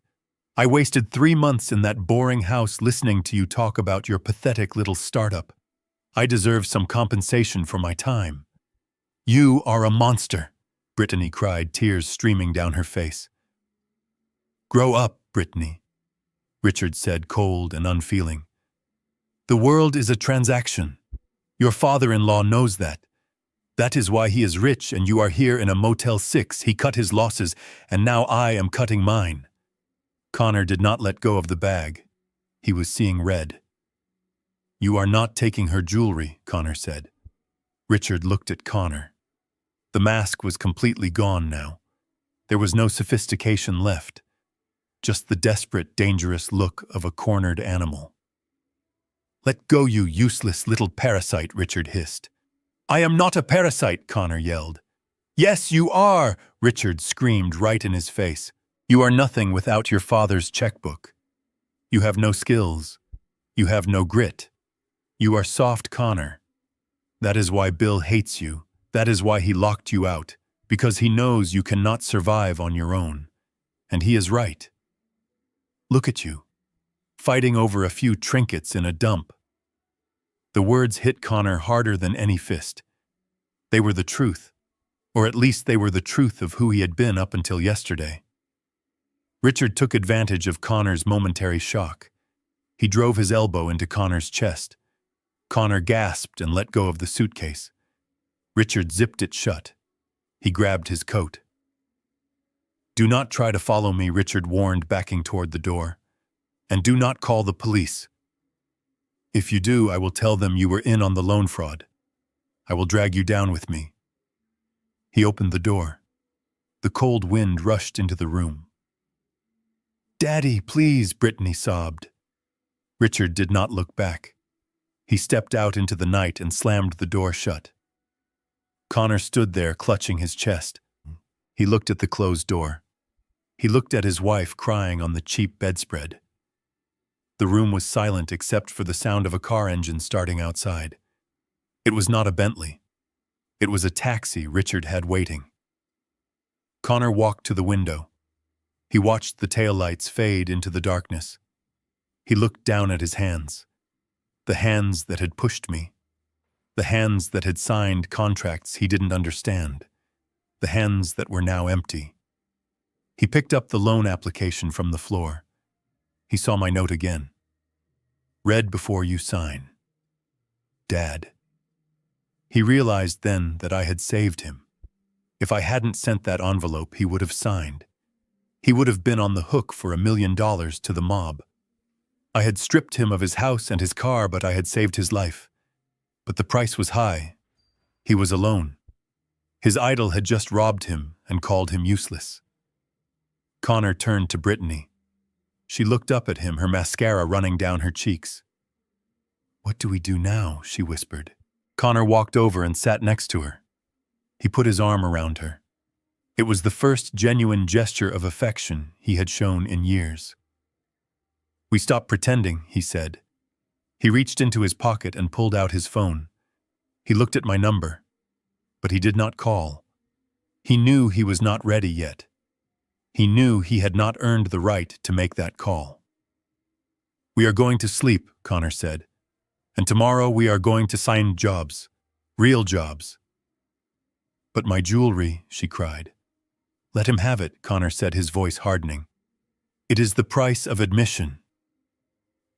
I wasted 3 months in that boring house listening to you talk about your pathetic little startup. I deserve some compensation for my time." "You are a monster," Brittany cried, tears streaming down her face. "Grow up, Brittany," Richard said, cold and unfeeling. "The world is a transaction. Your father-in-law knows that. That is why he is rich and you are here in a Motel 6. He cut his losses, and now I am cutting mine." Connor did not let go of the bag. He was seeing red. "You are not taking her jewelry," Connor said. Richard looked at Connor. The mask was completely gone now. There was no sophistication left. Just the desperate, dangerous look of a cornered animal. "Let go, you useless little parasite," Richard hissed. "I am not a parasite," Connor yelled. "Yes, you are," Richard screamed right in his face. "You are nothing without your father's checkbook. You have no skills. You have no grit. You are soft, Connor. That is why Bill hates you. That is why he locked you out, because he knows you cannot survive on your own. And he is right. Look at you, fighting over a few trinkets in a dump." The words hit Connor harder than any fist. They were the truth, or at least they were the truth of who he had been up until yesterday. Richard took advantage of Connor's momentary shock. He drove his elbow into Connor's chest. Connor gasped and let go of the suitcase. Richard zipped it shut. He grabbed his coat. "Do not try to follow me," Richard warned, backing toward the door. "And do not call the police. If you do, I will tell them you were in on the loan fraud. I will drag you down with me." He opened the door. The cold wind rushed into the room. "Daddy, please," Brittany sobbed. Richard did not look back. He stepped out into the night and slammed the door shut. Connor stood there, clutching his chest. He looked at the closed door. He looked at his wife crying on the cheap bedspread. The room was silent except for the sound of a car engine starting outside. It was not a Bentley. It was a taxi Richard had waiting. Connor walked to the window. He watched the taillights fade into the darkness. He looked down at his hands. The hands that had pushed me. The hands that had signed contracts he didn't understand. The hands that were now empty. He picked up the loan application from the floor. He saw my note again. "Read before you sign. Dad." He realized then that I had saved him. If I hadn't sent that envelope, he would have signed. He would have been on the hook for $1 million to the mob. I had stripped him of his house and his car, but I had saved his life. But the price was high. He was alone. His idol had just robbed him and called him useless. Connor turned to Brittany. She looked up at him, her mascara running down her cheeks. "What do we do now?" she whispered. Connor walked over and sat next to her. He put his arm around her. It was the first genuine gesture of affection he had shown in years. "We stopped pretending," he said. He reached into his pocket and pulled out his phone. He looked at my number, but he did not call. He knew he was not ready yet. He knew he had not earned the right to make that call. We are going to sleep, Connor said. And tomorrow we are going to sign jobs. Real jobs. But my jewelry, she cried. Let him have it, Connor said, his voice hardening. It is the price of admission.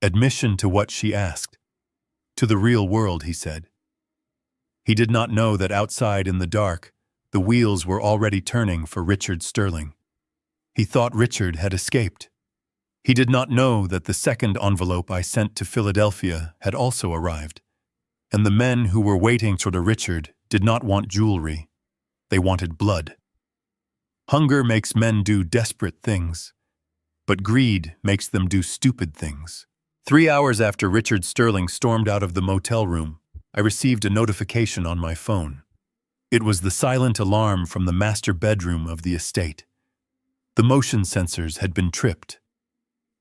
Admission to what, she asked. To the real world, he said. He did not know that outside in the dark, the wheels were already turning for Richard Sterling. He thought Richard had escaped. He did not know that the second envelope I sent to Philadelphia had also arrived, and the men who were waiting for the Richard did not want jewelry. They wanted blood. Hunger makes men do desperate things, but greed makes them do stupid things. 3 hours after Richard Sterling stormed out of the motel room, I received a notification on my phone. It was the silent alarm from the master bedroom of the estate. The motion sensors had been tripped.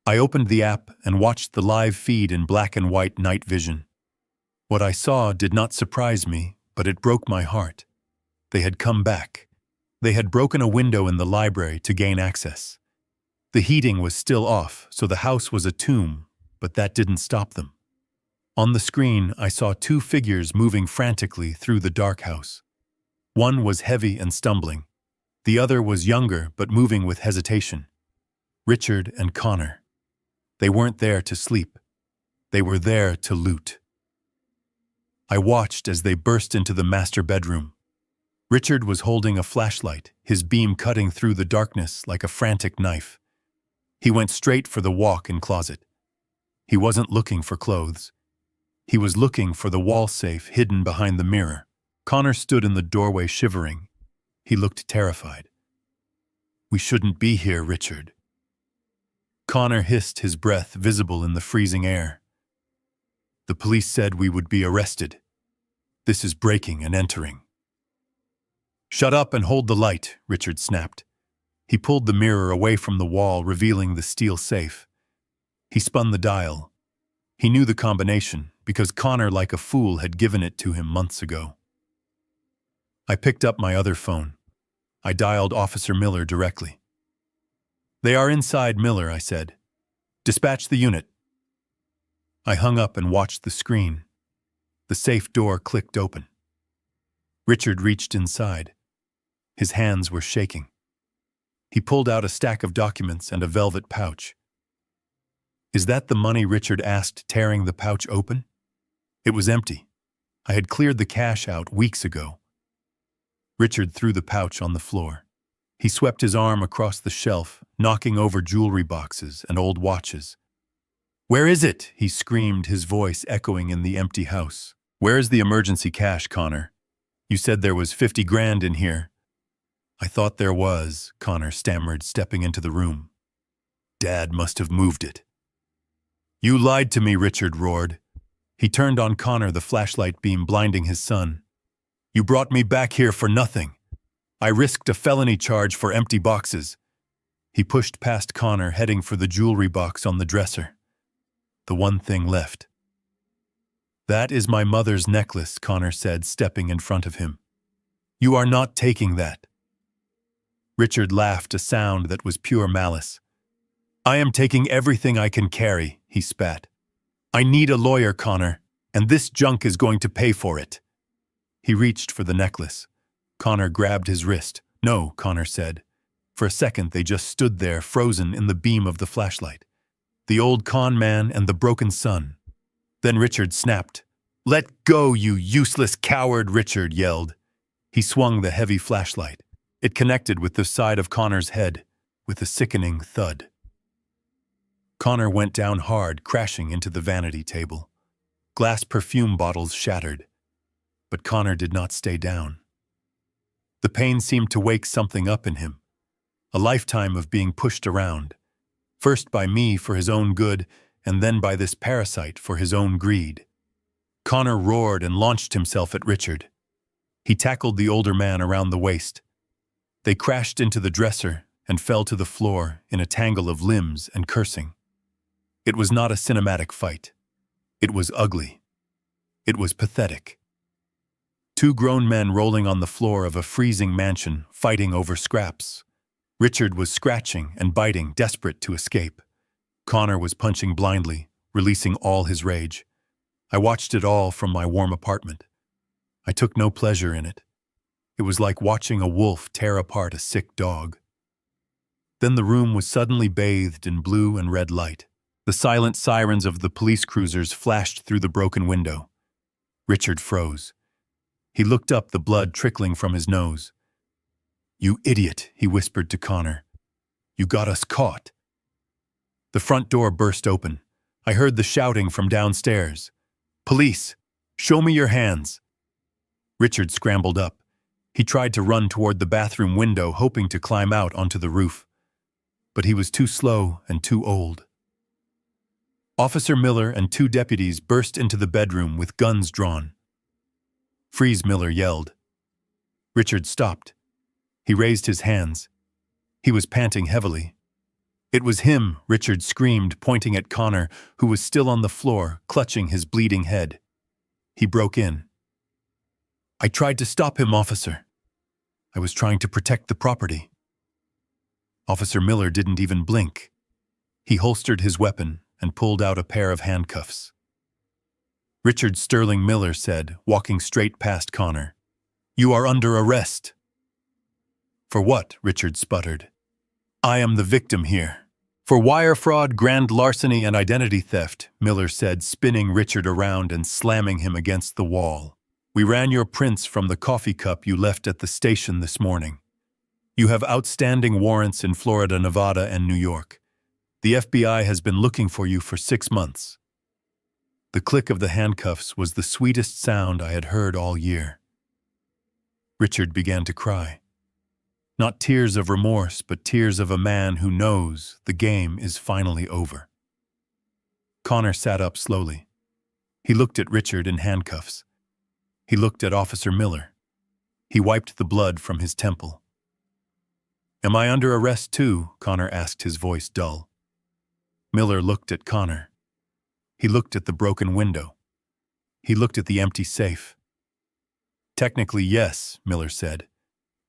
I opened the app and watched the live feed in black and white night vision. What I saw did not surprise me, but it broke my heart. They had come back. They had broken a window in the library to gain access. The heating was still off, so the house was a tomb, but that didn't stop them. On the screen, I saw 2 figures moving frantically through the dark house. One was heavy and stumbling. The other was younger but moving with hesitation. Richard and Connor. They weren't there to sleep. They were there to loot. I watched as they burst into the master bedroom. Richard was holding a flashlight, his beam cutting through the darkness like a frantic knife. He went straight for the walk-in closet. He wasn't looking for clothes. He was looking for the wall safe hidden behind the mirror. Connor stood in the doorway shivering. He looked terrified. We shouldn't be here, Richard. Connor hissed, his breath visible in the freezing air. The police said we would be arrested. This is breaking and entering. Shut up and hold the light, Richard snapped. He pulled the mirror away from the wall, revealing the steel safe. He spun the dial. He knew the combination, because Connor, like a fool, had given it to him months ago. I picked up my other phone. I dialed Officer Miller directly. They are inside, Miller, I said. Dispatch the unit. I hung up and watched the screen. The safe door clicked open. Richard reached inside. His hands were shaking. He pulled out a stack of documents and a velvet pouch. Is that the money? Richard asked, tearing the pouch open. It was empty. I had cleared the cash out weeks ago. Richard threw the pouch on the floor. He swept his arm across the shelf, knocking over jewelry boxes and old watches. Where is it? He screamed, his voice echoing in the empty house. Where is the emergency cash, Connor? You said there was 50 grand in here. I thought there was, Connor stammered, stepping into the room. Dad must have moved it. You lied to me, Richard roared. He turned on Connor, the flashlight beam blinding his son. You brought me back here for nothing. I risked a felony charge for empty boxes. He pushed past Connor, heading for the jewelry box on the dresser. The one thing left. That is my mother's necklace, Connor said, stepping in front of him. You are not taking that. Richard laughed, a sound that was pure malice. I am taking everything I can carry, he spat. I need a lawyer, Connor, and this junk is going to pay for it. He reached for the necklace. Connor grabbed his wrist. No, Connor said. For a second they just stood there, frozen in the beam of the flashlight. The old con man and the broken son. Then Richard snapped. Let go, you useless coward, Richard yelled. He swung the heavy flashlight. It connected with the side of Connor's head, with a sickening thud. Connor went down hard, crashing into the vanity table. Glass perfume bottles shattered. But Connor did not stay down. The pain seemed to wake something up in him. A lifetime of being pushed around. First by me for his own good, and then by this parasite for his own greed. Connor roared and launched himself at Richard. He tackled the older man around the waist. They crashed into the dresser and fell to the floor in a tangle of limbs and cursing. It was not a cinematic fight. It was ugly. It was pathetic. 2 grown men rolling on the floor of a freezing mansion, fighting over scraps. Richard was scratching and biting, desperate to escape. Connor was punching blindly, releasing all his rage. I watched it all from my warm apartment. I took no pleasure in it. It was like watching a wolf tear apart a sick dog. Then the room was suddenly bathed in blue and red light. The silent sirens of the police cruisers flashed through the broken window. Richard froze. He looked up, the blood trickling from his nose. "You idiot," he whispered to Connor. "You got us caught." The front door burst open. I heard the shouting from downstairs. "Police! Show me your hands!" Richard scrambled up. He tried to run toward the bathroom window, hoping to climb out onto the roof. But he was too slow and too old. Officer Miller and 2 deputies burst into the bedroom with guns drawn. "Freeze," Miller yelled. Richard stopped. He raised his hands. He was panting heavily. "It was him," Richard screamed, pointing at Connor, who was still on the floor, clutching his bleeding head. He broke in. "I tried to stop him, officer. I was trying to protect the property." Officer Miller didn't even blink. He holstered his weapon and pulled out a pair of handcuffs. "Richard Sterling Miller," said, walking straight past Connor. "You are under arrest." "For what?" Richard sputtered. "I am the victim here." "For wire fraud, grand larceny, and identity theft," Miller said, spinning Richard around and slamming him against the wall. "We ran your prints from the coffee cup you left at the station this morning. You have outstanding warrants in Florida, Nevada, and New York. The FBI has been looking for you for 6 months." The click of the handcuffs was the sweetest sound I had heard all year. Richard began to cry. Not tears of remorse, but tears of a man who knows the game is finally over. Connor sat up slowly. He looked at Richard in handcuffs. He looked at Officer Miller. He wiped the blood from his temple. "Am I under arrest too?" Connor asked, his voice dull. Miller looked at Connor. He looked at the broken window. He looked at the empty safe. "Technically, yes," Miller said.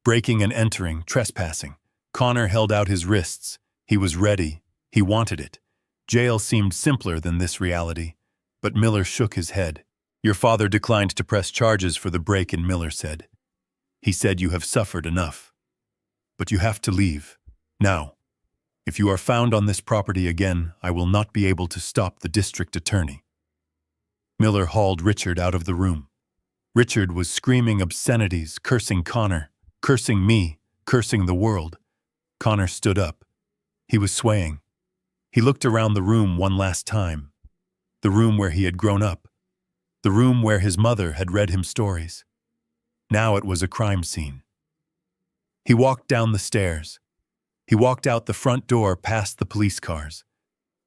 "Breaking and entering, trespassing." Connor held out his wrists. He was ready. He wanted it. Jail seemed simpler than this reality. But Miller shook his head. "Your father declined to press charges for the break-in," Miller said. "He said you have suffered enough. But you have to leave. Now. If you are found on this property again, I will not be able to stop the district attorney." Miller hauled Richard out of the room. Richard was screaming obscenities, cursing Connor, cursing me, cursing the world. Connor stood up. He was swaying. He looked around the room one last time. The room where he had grown up. The room where his mother had read him stories. Now it was a crime scene. He walked down the stairs. He walked out the front door past the police cars.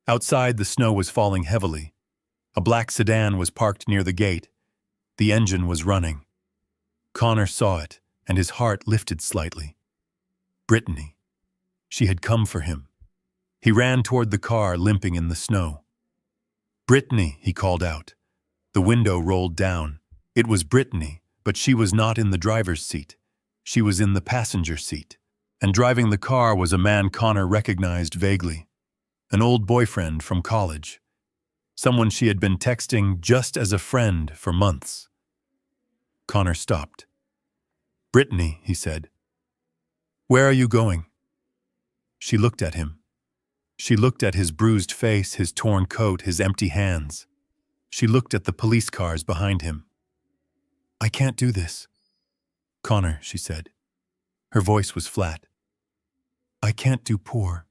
Outside, the snow was falling heavily. A black sedan was parked near the gate. The engine was running. Connor saw it, and his heart lifted slightly. Brittany. She had come for him. He ran toward the car, limping in the snow. "Brittany," he called out. The window rolled down. It was Brittany, but she was not in the driver's seat. She was in the passenger seat. And driving the car was a man Connor recognized vaguely. An old boyfriend from college. Someone she had been texting just as a friend for months. Connor stopped. "Brittany," he said. "Where are you going?" She looked at him. She looked at his bruised face, his torn coat, his empty hands. She looked at the police cars behind him. "I can't do this." "Connor," she said. Her voice was flat. "I can't do poor.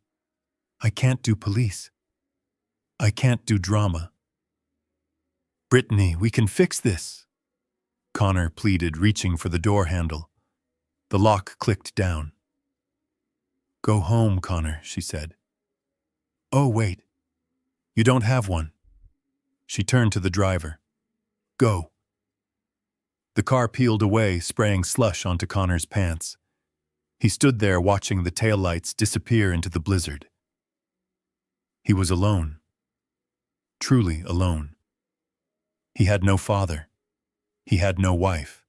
I can't do police. I can't do drama." "Brittany, we can fix this," Connor pleaded, reaching for the door handle. The lock clicked down. "Go home, Connor," she said. "Oh, wait. You don't have one." She turned to the driver. "Go." The car peeled away, spraying slush onto Connor's pants. He stood there watching the taillights disappear into the blizzard. He was alone. Truly alone. He had no father. He had no wife.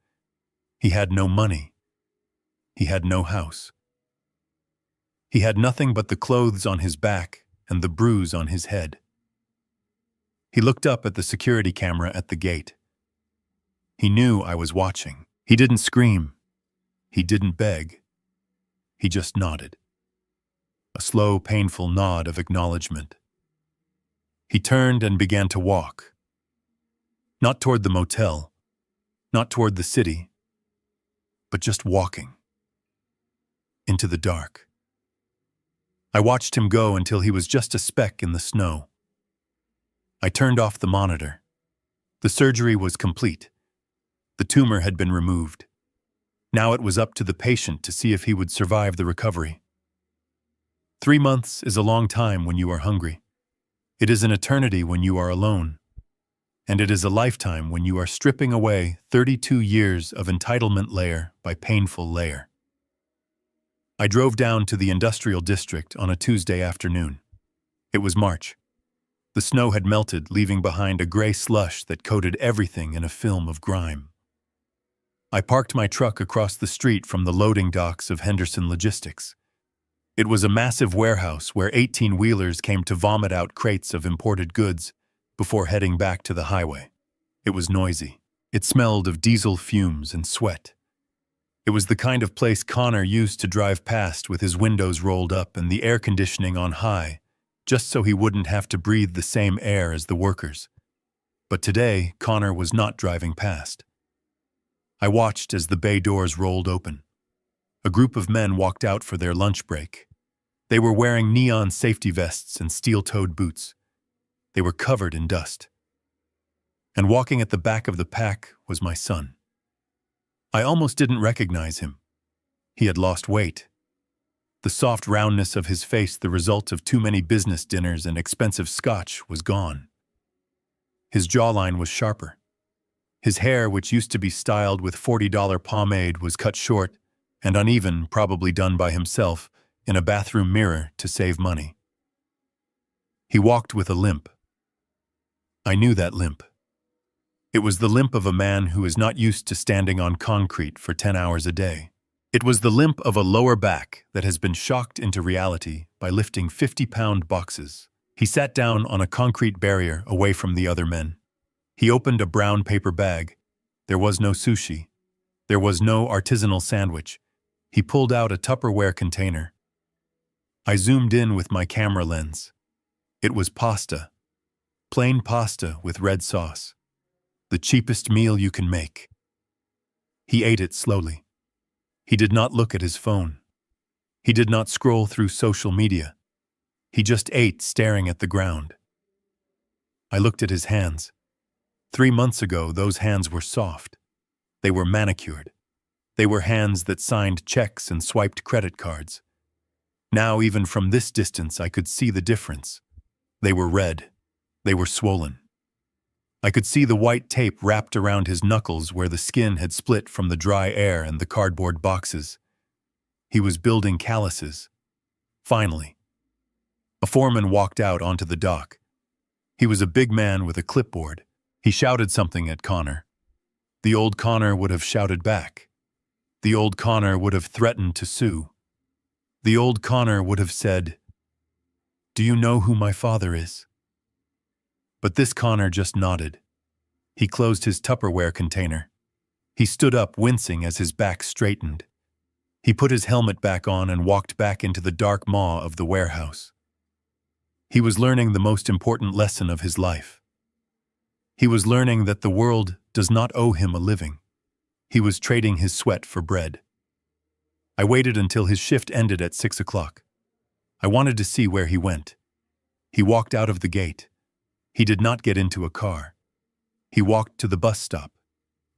He had no money. He had no house. He had nothing but the clothes on his back and the bruise on his head. He looked up at the security camera at the gate. He knew I was watching. He didn't scream. He didn't beg. He just nodded. A slow, painful nod of acknowledgement. He turned and began to walk. Not toward the motel, not toward the city, but just walking. Into the dark. I watched him go until he was just a speck in the snow. I turned off the monitor. The surgery was complete. The tumor had been removed. Now it was up to the patient to see if he would survive the recovery. 3 months is a long time when you are hungry. It is an eternity when you are alone. And it is a lifetime when you are stripping away 32 years of entitlement layer by painful layer. I drove down to the industrial district on a Tuesday afternoon. It was March. The snow had melted, leaving behind a gray slush that coated everything in a film of grime. I parked my truck across the street from the loading docks of Henderson Logistics. It was a massive warehouse where 18-wheelers came to vomit out crates of imported goods before heading back to the highway. It was noisy. It smelled of diesel fumes and sweat. It was the kind of place Connor used to drive past with his windows rolled up and the air conditioning on high, just so he wouldn't have to breathe the same air as the workers. But today, Connor was not driving past. I watched as the bay doors rolled open. A group of men walked out for their lunch break. They were wearing neon safety vests and steel-toed boots. They were covered in dust. And walking at the back of the pack was my son. I almost didn't recognize him. He had lost weight. The soft roundness of his face, the result of too many business dinners and expensive scotch, was gone. His jawline was sharper. His hair, which used to be styled with $40 pomade, was cut short and uneven, probably done by himself, in a bathroom mirror to save money. He walked with a limp. I knew that limp. It was the limp of a man who is not used to standing on concrete for 10 hours a day. It was the limp of a lower back that has been shocked into reality by lifting 50-pound boxes. He sat down on a concrete barrier away from the other men. He opened a brown paper bag. There was no sushi. There was no artisanal sandwich. He pulled out a Tupperware container. I zoomed in with my camera lens. It was pasta. Plain pasta with red sauce. The cheapest meal you can make. He ate it slowly. He did not look at his phone. He did not scroll through social media. He just ate, staring at the ground. I looked at his hands. 3 months ago, those hands were soft. They were manicured. They were hands that signed checks and swiped credit cards. Now, even from this distance, I could see the difference. They were red. They were swollen. I could see the white tape wrapped around his knuckles where the skin had split from the dry air and the cardboard boxes. He was building calluses. Finally. A foreman walked out onto the dock. He was a big man with a clipboard. He shouted something at Connor. The old Connor would have shouted back. The old Connor would have threatened to sue. The old Connor would have said, "Do you know who my father is?" But this Connor just nodded. He closed his Tupperware container. He stood up, wincing as his back straightened. He put his helmet back on and walked back into the dark maw of the warehouse. He was learning the most important lesson of his life. He was learning that the world does not owe him a living. He was trading his sweat for bread. I waited until his shift ended at 6 o'clock. I wanted to see where he went. He walked out of the gate. He did not get into a car. He walked to the bus stop.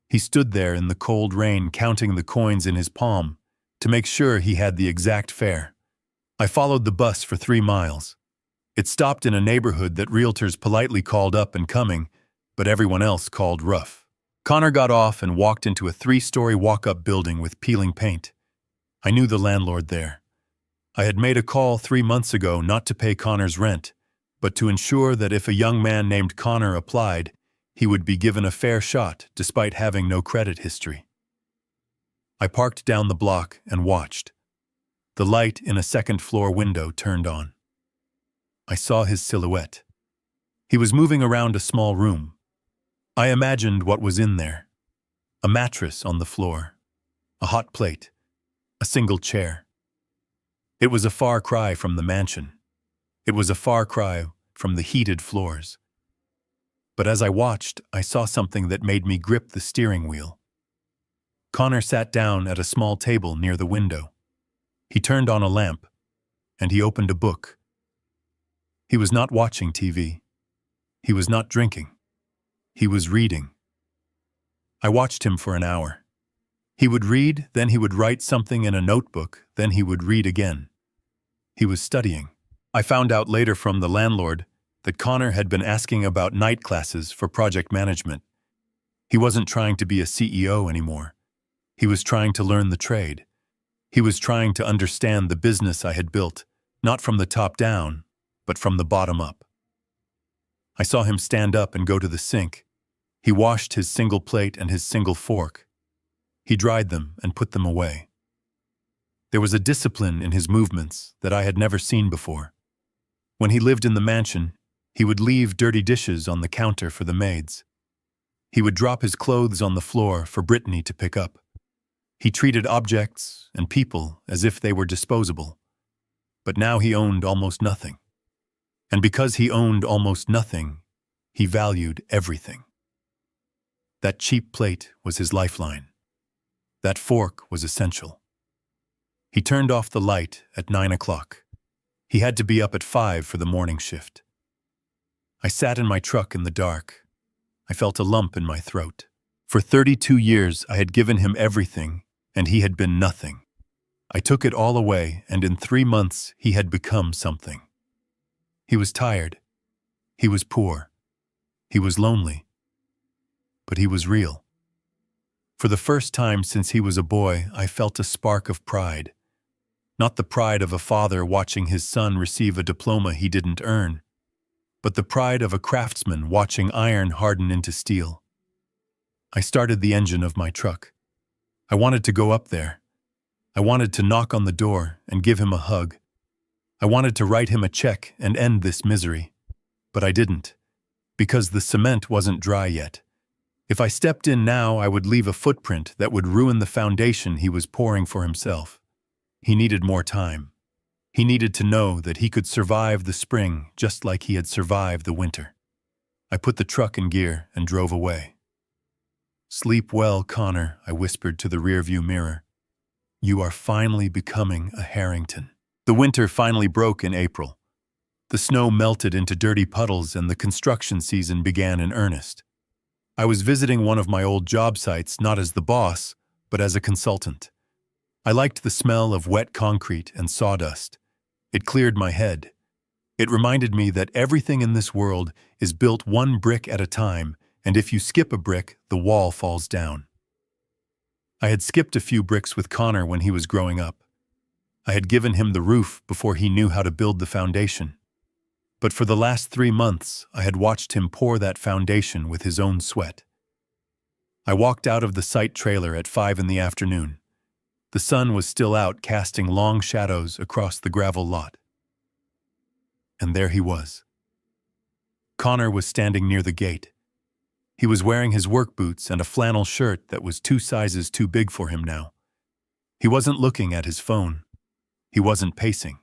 He stood there in the cold rain, counting the coins in his palm to make sure he had the exact fare. I followed the bus for 3 miles. It stopped in a neighborhood that realtors politely called up and coming, but everyone else called rough. Connor got off and walked into a 3-story walk-up building with peeling paint. I knew the landlord there. I had made a call 3 months ago not to pay Connor's rent, but to ensure that if a young man named Connor applied, he would be given a fair shot despite having no credit history. I parked down the block and watched. The light in a second-floor window turned on. I saw his silhouette. He was moving around a small room. I imagined what was in there. A mattress on the floor, a hot plate, a single chair. It was a far cry from the mansion. It was a far cry from the heated floors. But as I watched, I saw something that made me grip the steering wheel. Connor sat down at a small table near the window. He turned on a lamp, and he opened a book. He was not watching TV. He was not drinking. He was reading. I watched him for an hour. He would read, then he would write something in a notebook, then he would read again. He was studying. I found out later from the landlord that Connor had been asking about night classes for project management. He wasn't trying to be a CEO anymore. He was trying to learn the trade. He was trying to understand the business I had built, not from the top down, but from the bottom up. I saw him stand up and go to the sink. He washed his single plate and his single fork. He dried them and put them away. There was a discipline in his movements that I had never seen before. When he lived in the mansion, he would leave dirty dishes on the counter for the maids. He would drop his clothes on the floor for Brittany to pick up. He treated objects and people as if they were disposable. But now he owned almost nothing. And because he owned almost nothing, he valued everything. That cheap plate was his lifeline. That fork was essential. He turned off the light at 9 o'clock. He had to be up at 5 for the morning shift. I sat in my truck in the dark. I felt a lump in my throat. For 32 years, I had given him everything, and he had been nothing. I took it all away, and in 3 months, he had become something. He was tired. He was poor. He was lonely. But he was real. For the first time since he was a boy, I felt a spark of pride. Not the pride of a father watching his son receive a diploma he didn't earn, but the pride of a craftsman watching iron harden into steel. I started the engine of my truck. I wanted to go up there. I wanted to knock on the door and give him a hug. I wanted to write him a check and end this misery. But I didn't, because the cement wasn't dry yet. If I stepped in now, I would leave a footprint that would ruin the foundation he was pouring for himself. He needed more time. He needed to know that he could survive the spring just like he had survived the winter. I put the truck in gear and drove away. "Sleep well, Connor," I whispered to the rearview mirror. "You are finally becoming a Harrington." The winter finally broke in April. The snow melted into dirty puddles and the construction season began in earnest. I was visiting one of my old job sites not as the boss, but as a consultant. I liked the smell of wet concrete and sawdust. It cleared my head. It reminded me that everything in this world is built one brick at a time, and if you skip a brick, the wall falls down. I had skipped a few bricks with Connor when he was growing up. I had given him the roof before he knew how to build the foundation. But for the last 3 months, I had watched him pour that foundation with his own sweat. I walked out of the site trailer at 5 in the afternoon. The sun was still out, casting long shadows across the gravel lot. And there he was. Connor was standing near the gate. He was wearing his work boots and a flannel shirt that was 2 sizes too big for him now. He wasn't looking at his phone. He wasn't pacing.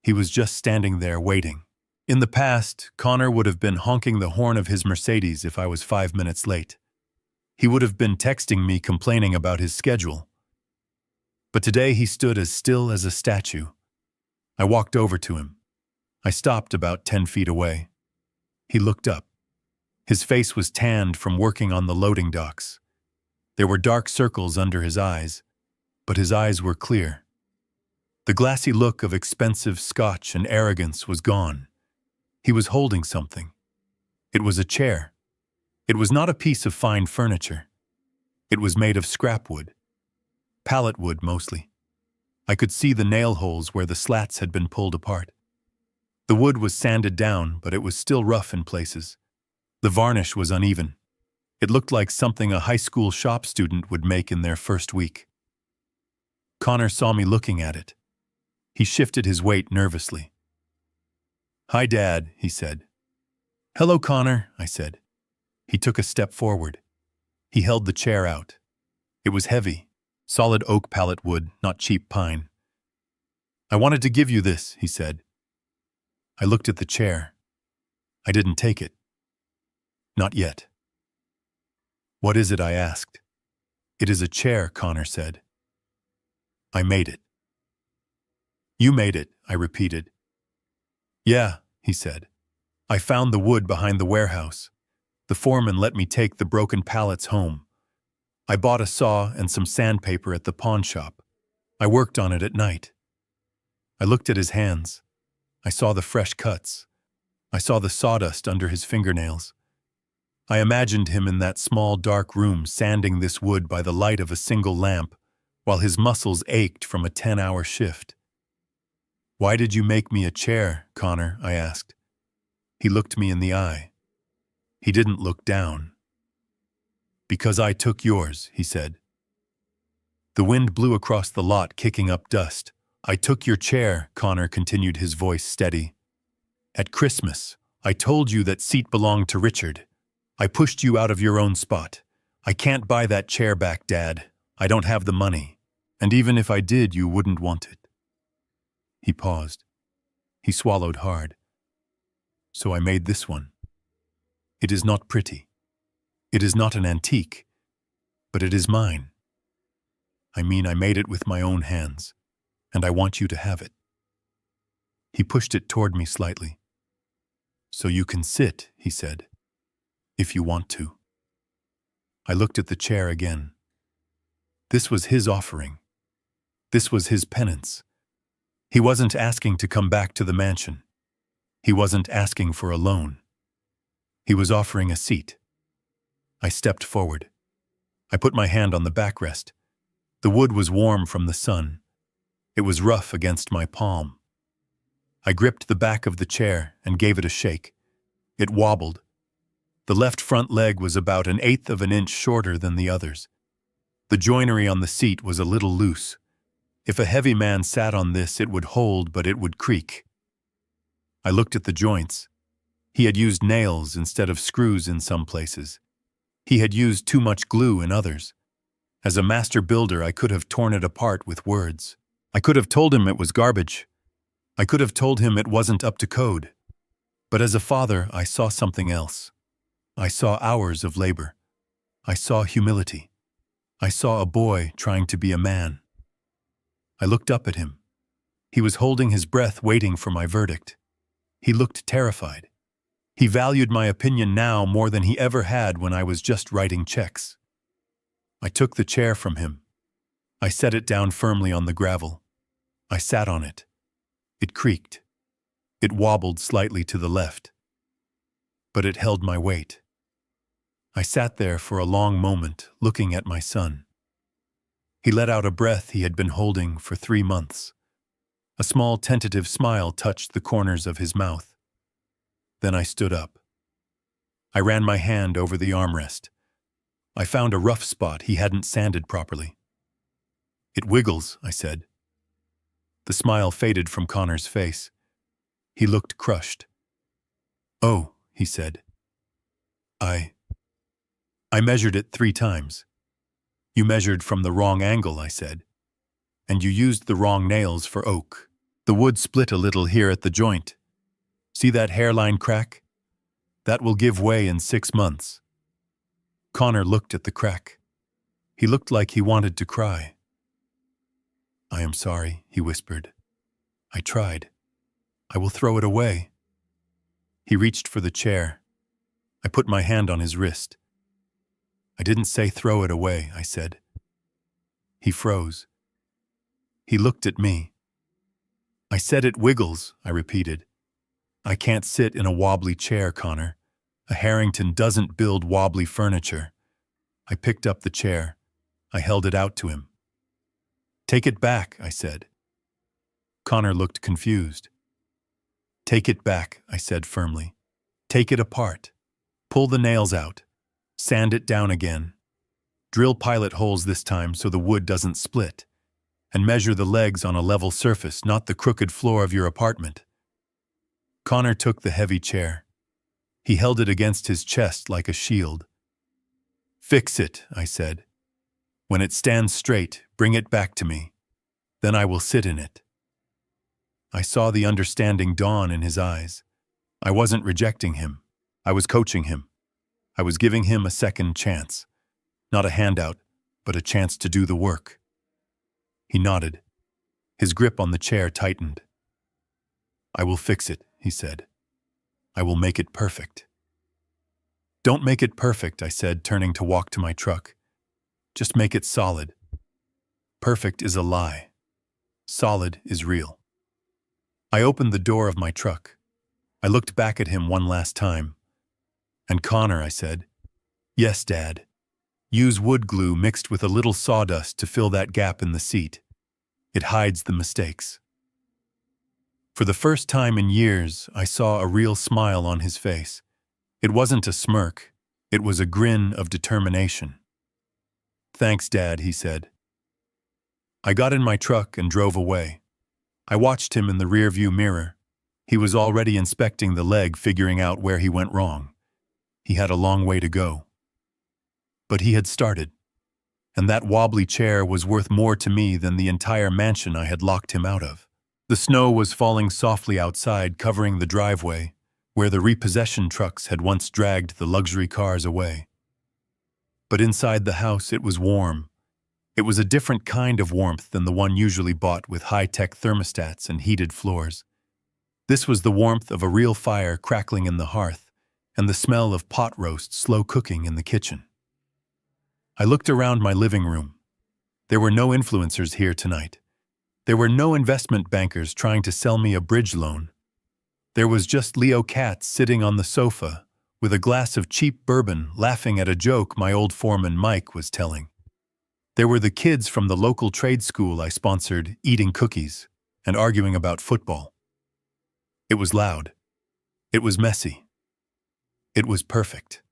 He was just standing there waiting. In the past, Connor would have been honking the horn of his Mercedes if I was 5 minutes late. He would have been texting me complaining about his schedule. But today he stood as still as a statue. I walked over to him. I stopped about 10 feet away. He looked up. His face was tanned from working on the loading docks. There were dark circles under his eyes, but his eyes were clear. The glassy look of expensive scotch and arrogance was gone. He was holding something. It was a chair. It was not a piece of fine furniture. It was made of scrap wood. Pallet wood, mostly. I could see the nail holes where the slats had been pulled apart. The wood was sanded down, but it was still rough in places. The varnish was uneven. It looked like something a high school shop student would make in their first week. Connor saw me looking at it. He shifted his weight nervously. "Hi, Dad," he said. Hello, Connor, I said. He took a step forward. He held the chair out. It was heavy, solid oak pallet wood, not cheap pine. I wanted to give you this, he said. I looked at the chair. I didn't take it. Not yet. What is it? I asked. It is a chair, Connor said. I made it. You made it, I repeated. Yeah, he said. I found the wood behind the warehouse. The foreman let me take the broken pallets home. I bought a saw and some sandpaper at the pawn shop. I worked on it at night. I looked at his hands. I saw the fresh cuts. I saw the sawdust under his fingernails. I imagined him in that small dark room sanding this wood by the light of a single lamp, while his muscles ached from a 10-hour shift. Why did you make me a chair, Connor? I asked. He looked me in the eye. He didn't look down. Because I took yours, he said. The wind blew across the lot, kicking up dust. I took your chair, Connor continued, his voice steady. At Christmas, I told you that seat belonged to Richard. I pushed you out of your own spot. I can't buy that chair back, Dad. I don't have the money. And even if I did, you wouldn't want it. He paused. He swallowed hard. So I made this one. It is not pretty. It is not an antique, but it is mine. I mean, I made it with my own hands, and I want you to have it. He pushed it toward me slightly. So you can sit, he said, if you want to. I looked at the chair again. This was his offering. This was his penance. He wasn't asking to come back to the mansion. He wasn't asking for a loan. He was offering a seat. I stepped forward. I put my hand on the backrest. The wood was warm from the sun. It was rough against my palm. I gripped the back of the chair and gave it a shake. It wobbled. The left front leg was about 1/8 of an inch shorter than the others. The joinery on the seat was a little loose. If a heavy man sat on this, it would hold, but it would creak. I looked at the joints. He had used nails instead of screws in some places. He had used too much glue in others. As a master builder, I could have torn it apart with words. I could have told him it was garbage. I could have told him it wasn't up to code. But as a father, I saw something else. I saw hours of labor. I saw humility. I saw a boy trying to be a man. I looked up at him. He was holding his breath, waiting for my verdict. He looked terrified. He valued my opinion now more than he ever had when I was just writing checks. I took the chair from him. I set it down firmly on the gravel. I sat on it. It creaked. It wobbled slightly to the left. But it held my weight. I sat there for a long moment, looking at my son. He let out a breath he had been holding for 3 months. A small tentative smile touched the corners of his mouth. Then I stood up. I ran my hand over the armrest. I found a rough spot he hadn't sanded properly. It wiggles, I said. The smile faded from Connor's face. He looked crushed. Oh, he said. I measured it 3 times. You measured from the wrong angle, I said. And you used the wrong nails for oak. The wood split a little here at the joint. See that hairline crack? That will give way in 6 months. Connor looked at the crack. He looked like he wanted to cry. I am sorry, he whispered. I tried. I will throw it away. He reached for the chair. I put my hand on his wrist. I didn't say throw it away, I said. He froze. He looked at me. I said it wiggles, I repeated. I can't sit in a wobbly chair, Connor. A Harrington doesn't build wobbly furniture. I picked up the chair. I held it out to him. Take it back, I said. Connor looked confused. Take it back, I said firmly. Take it apart. Pull the nails out. Sand it down again. Drill pilot holes this time so the wood doesn't split. And measure the legs on a level surface, not the crooked floor of your apartment. Connor took the heavy chair. He held it against his chest like a shield. "Fix it," I said. "When it stands straight, bring it back to me. Then I will sit in it." I saw the understanding dawn in his eyes. I wasn't rejecting him. I was coaching him. I was giving him a second chance. Not a handout, but a chance to do the work. He nodded. His grip on the chair tightened. "I will fix it," he said. "I will make it perfect." "Don't make it perfect," I said, turning to walk to my truck. "Just make it solid. Perfect is a lie. Solid is real." I opened the door of my truck. I looked back at him one last time. "And Connor," I said. "Yes, Dad. Use wood glue mixed with a little sawdust to fill that gap in the seat. It hides the mistakes." For the first time in years, I saw a real smile on his face. It wasn't a smirk. It was a grin of determination. "Thanks, Dad," he said. I got in my truck and drove away. I watched him in the rearview mirror. He was already inspecting the leg, figuring out where he went wrong. He had a long way to go. But he had started. And that wobbly chair was worth more to me than the entire mansion I had locked him out of. The snow was falling softly outside, covering the driveway, where the repossession trucks had once dragged the luxury cars away. But inside the house it was warm. It was a different kind of warmth than the one usually bought with high-tech thermostats and heated floors. This was the warmth of a real fire crackling in the hearth, and the smell of pot roast slow cooking in the kitchen. I looked around my living room. There were no influencers here tonight. There were no investment bankers trying to sell me a bridge loan. There was just Leo Katz sitting on the sofa with a glass of cheap bourbon, laughing at a joke my old foreman Mike was telling. There were the kids from the local trade school I sponsored eating cookies and arguing about football. It was loud. It was messy. It was perfect.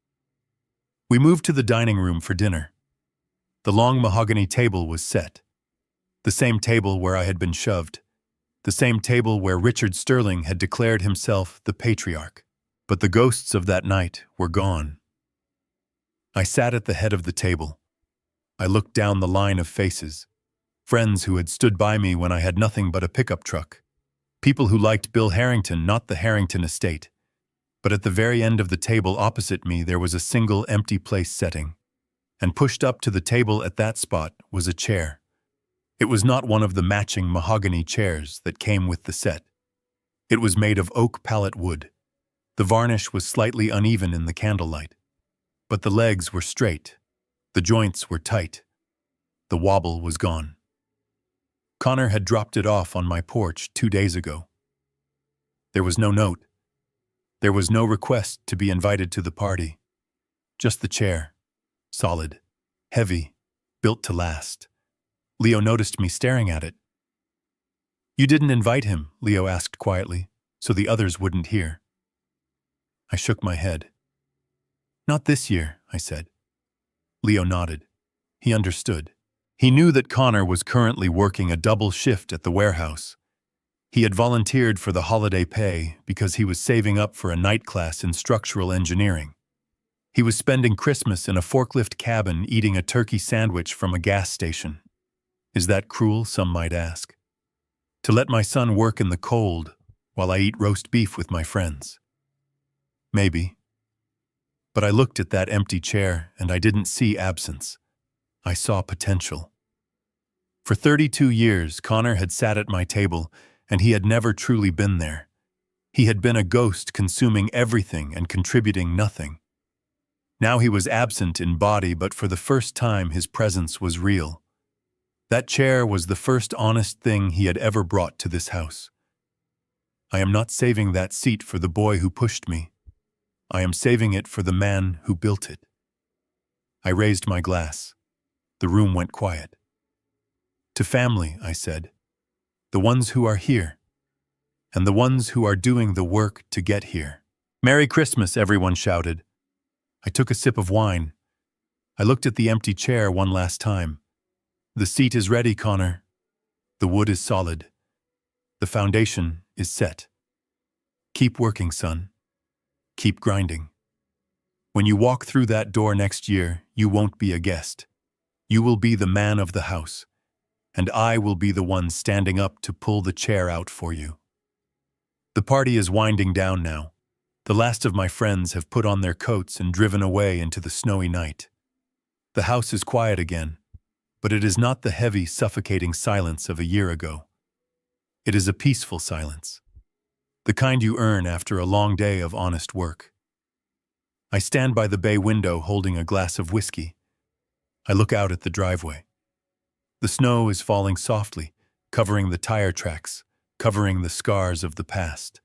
We moved to the dining room for dinner. The long mahogany table was set. The same table where I had been shoved. The same table where Richard Sterling had declared himself the patriarch. But the ghosts of that night were gone. I sat at the head of the table. I looked down the line of faces. Friends who had stood by me when I had nothing but a pickup truck. People who liked Bill Harrington, not the Harrington estate. But at the very end of the table opposite me there was a single empty place setting. And pushed up to the table at that spot was a chair. It was not one of the matching mahogany chairs that came with the set. It was made of oak pallet wood. The varnish was slightly uneven in the candlelight. But the legs were straight. The joints were tight. The wobble was gone. Connor had dropped it off on my porch 2 days ago. There was no note. There was no request to be invited to the party. Just the chair. Solid. Heavy. Built to last. Leo noticed me staring at it. "You didn't invite him?" Leo asked quietly, so the others wouldn't hear. I shook my head. "Not this year," I said. Leo nodded. He understood. He knew that Connor was currently working a double shift at the warehouse. He had volunteered for the holiday pay because he was saving up for a night class in structural engineering. He was spending Christmas in a forklift cabin eating a turkey sandwich from a gas station. Is that cruel, some might ask? To let my son work in the cold while I eat roast beef with my friends? Maybe. But I looked at that empty chair and I didn't see absence. I saw potential. For 32 years, Connor had sat at my table and he had never truly been there. He had been a ghost consuming everything and contributing nothing. Now he was absent in body, but for the first time his presence was real. That chair was the first honest thing he had ever brought to this house. I am not saving that seat for the boy who pushed me. I am saving it for the man who built it. I raised my glass. The room went quiet. To family, I said. The ones who are here. And the ones who are doing the work to get here. Merry Christmas, everyone shouted. I took a sip of wine. I looked at the empty chair one last time. The seat is ready, Connor. The wood is solid. The foundation is set. Keep working, son. Keep grinding. When you walk through that door next year, you won't be a guest. You will be the man of the house, and I will be the one standing up to pull the chair out for you. The party is winding down now. The last of my friends have put on their coats and driven away into the snowy night. The house is quiet again, but it is not the heavy, suffocating silence of a year ago. It is a peaceful silence, the kind you earn after a long day of honest work. I stand by the bay window holding a glass of whiskey. I look out at the driveway. The snow is falling softly, covering the tire tracks, covering the scars of the past.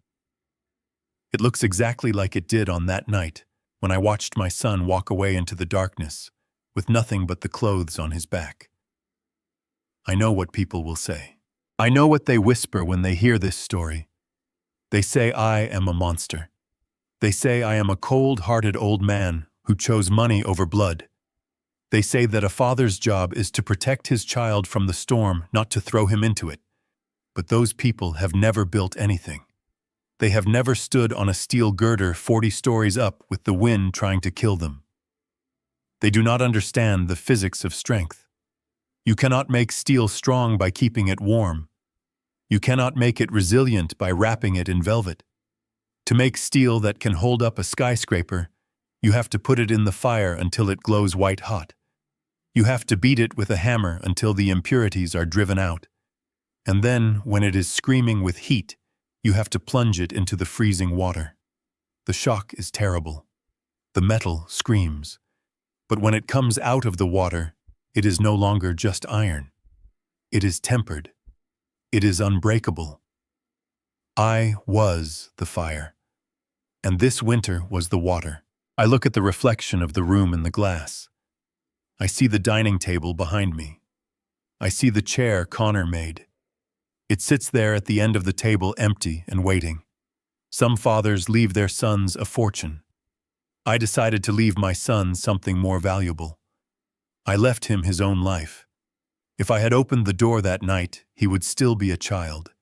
It looks exactly like it did on that night when I watched my son walk away into the darkness with nothing but the clothes on his back. I know what people will say. I know what they whisper when they hear this story. They say I am a monster. They say I am a cold-hearted old man who chose money over blood. They say that a father's job is to protect his child from the storm, not to throw him into it. But those people have never built anything. They have never stood on a steel girder 40 stories up with the wind trying to kill them. They do not understand the physics of strength. You cannot make steel strong by keeping it warm. You cannot make it resilient by wrapping it in velvet. To make steel that can hold up a skyscraper, you have to put it in the fire until it glows white hot. You have to beat it with a hammer until the impurities are driven out. And then, when it is screaming with heat, you have to plunge it into the freezing water. The shock is terrible. The metal screams. But when it comes out of the water, it is no longer just iron. It is tempered. It is unbreakable. I was the fire. And this winter was the water. I look at the reflection of the room in the glass. I see the dining table behind me. I see the chair Connor made. It sits there at the end of the table empty and waiting. Some fathers leave their sons a fortune. I decided to leave my son something more valuable. I left him his own life. If I had opened the door that night, he would still be a child.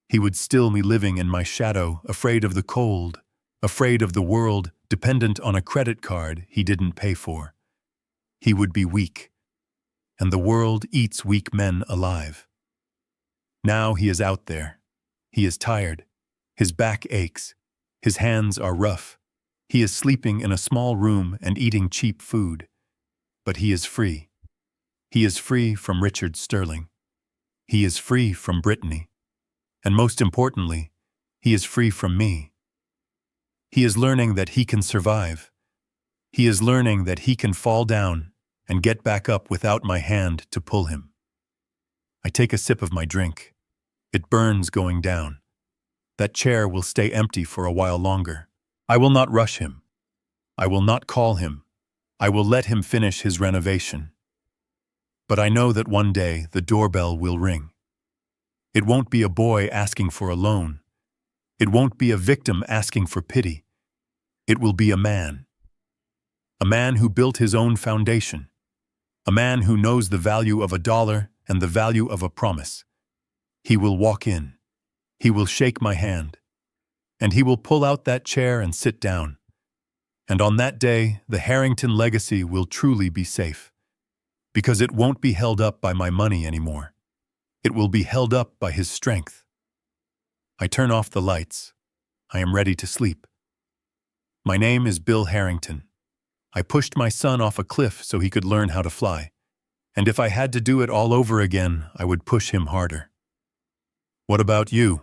He would still be living in my shadow, afraid of the cold, afraid of the world, dependent on a credit card he didn't pay for. He would be weak, and the world eats weak men alive. Now he is out there. He is tired. His back aches. His hands are rough. He is sleeping in a small room and eating cheap food. But he is free. He is free from Richard Sterling. He is free from Brittany. And most importantly, he is free from me. He is learning that he can survive. He is learning that he can fall down and get back up without my hand to pull him. I take a sip of my drink. It burns going down. That chair will stay empty for a while longer. I will not rush him. I will not call him. I will let him finish his renovation. But I know that one day the doorbell will ring. It won't be a boy asking for a loan. It won't be a victim asking for pity. It will be a man. A man who built his own foundation. A man who knows the value of $1 and the value of a promise. He will walk in. He will shake my hand. And he will pull out that chair and sit down. And on that day, the Harrington legacy will truly be safe. Because it won't be held up by my money anymore. It will be held up by his strength. I turn off the lights. I am ready to sleep. My name is Bill Harrington. I pushed my son off a cliff so he could learn how to fly. And if I had to do it all over again, I would push him harder. What about you?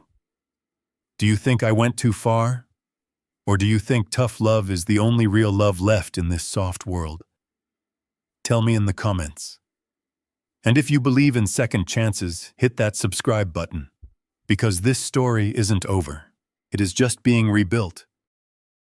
Do you think I went too far? Or do you think tough love is the only real love left in this soft world? Tell me in the comments. And if you believe in second chances, hit that subscribe button. Because this story isn't over. It is just being rebuilt.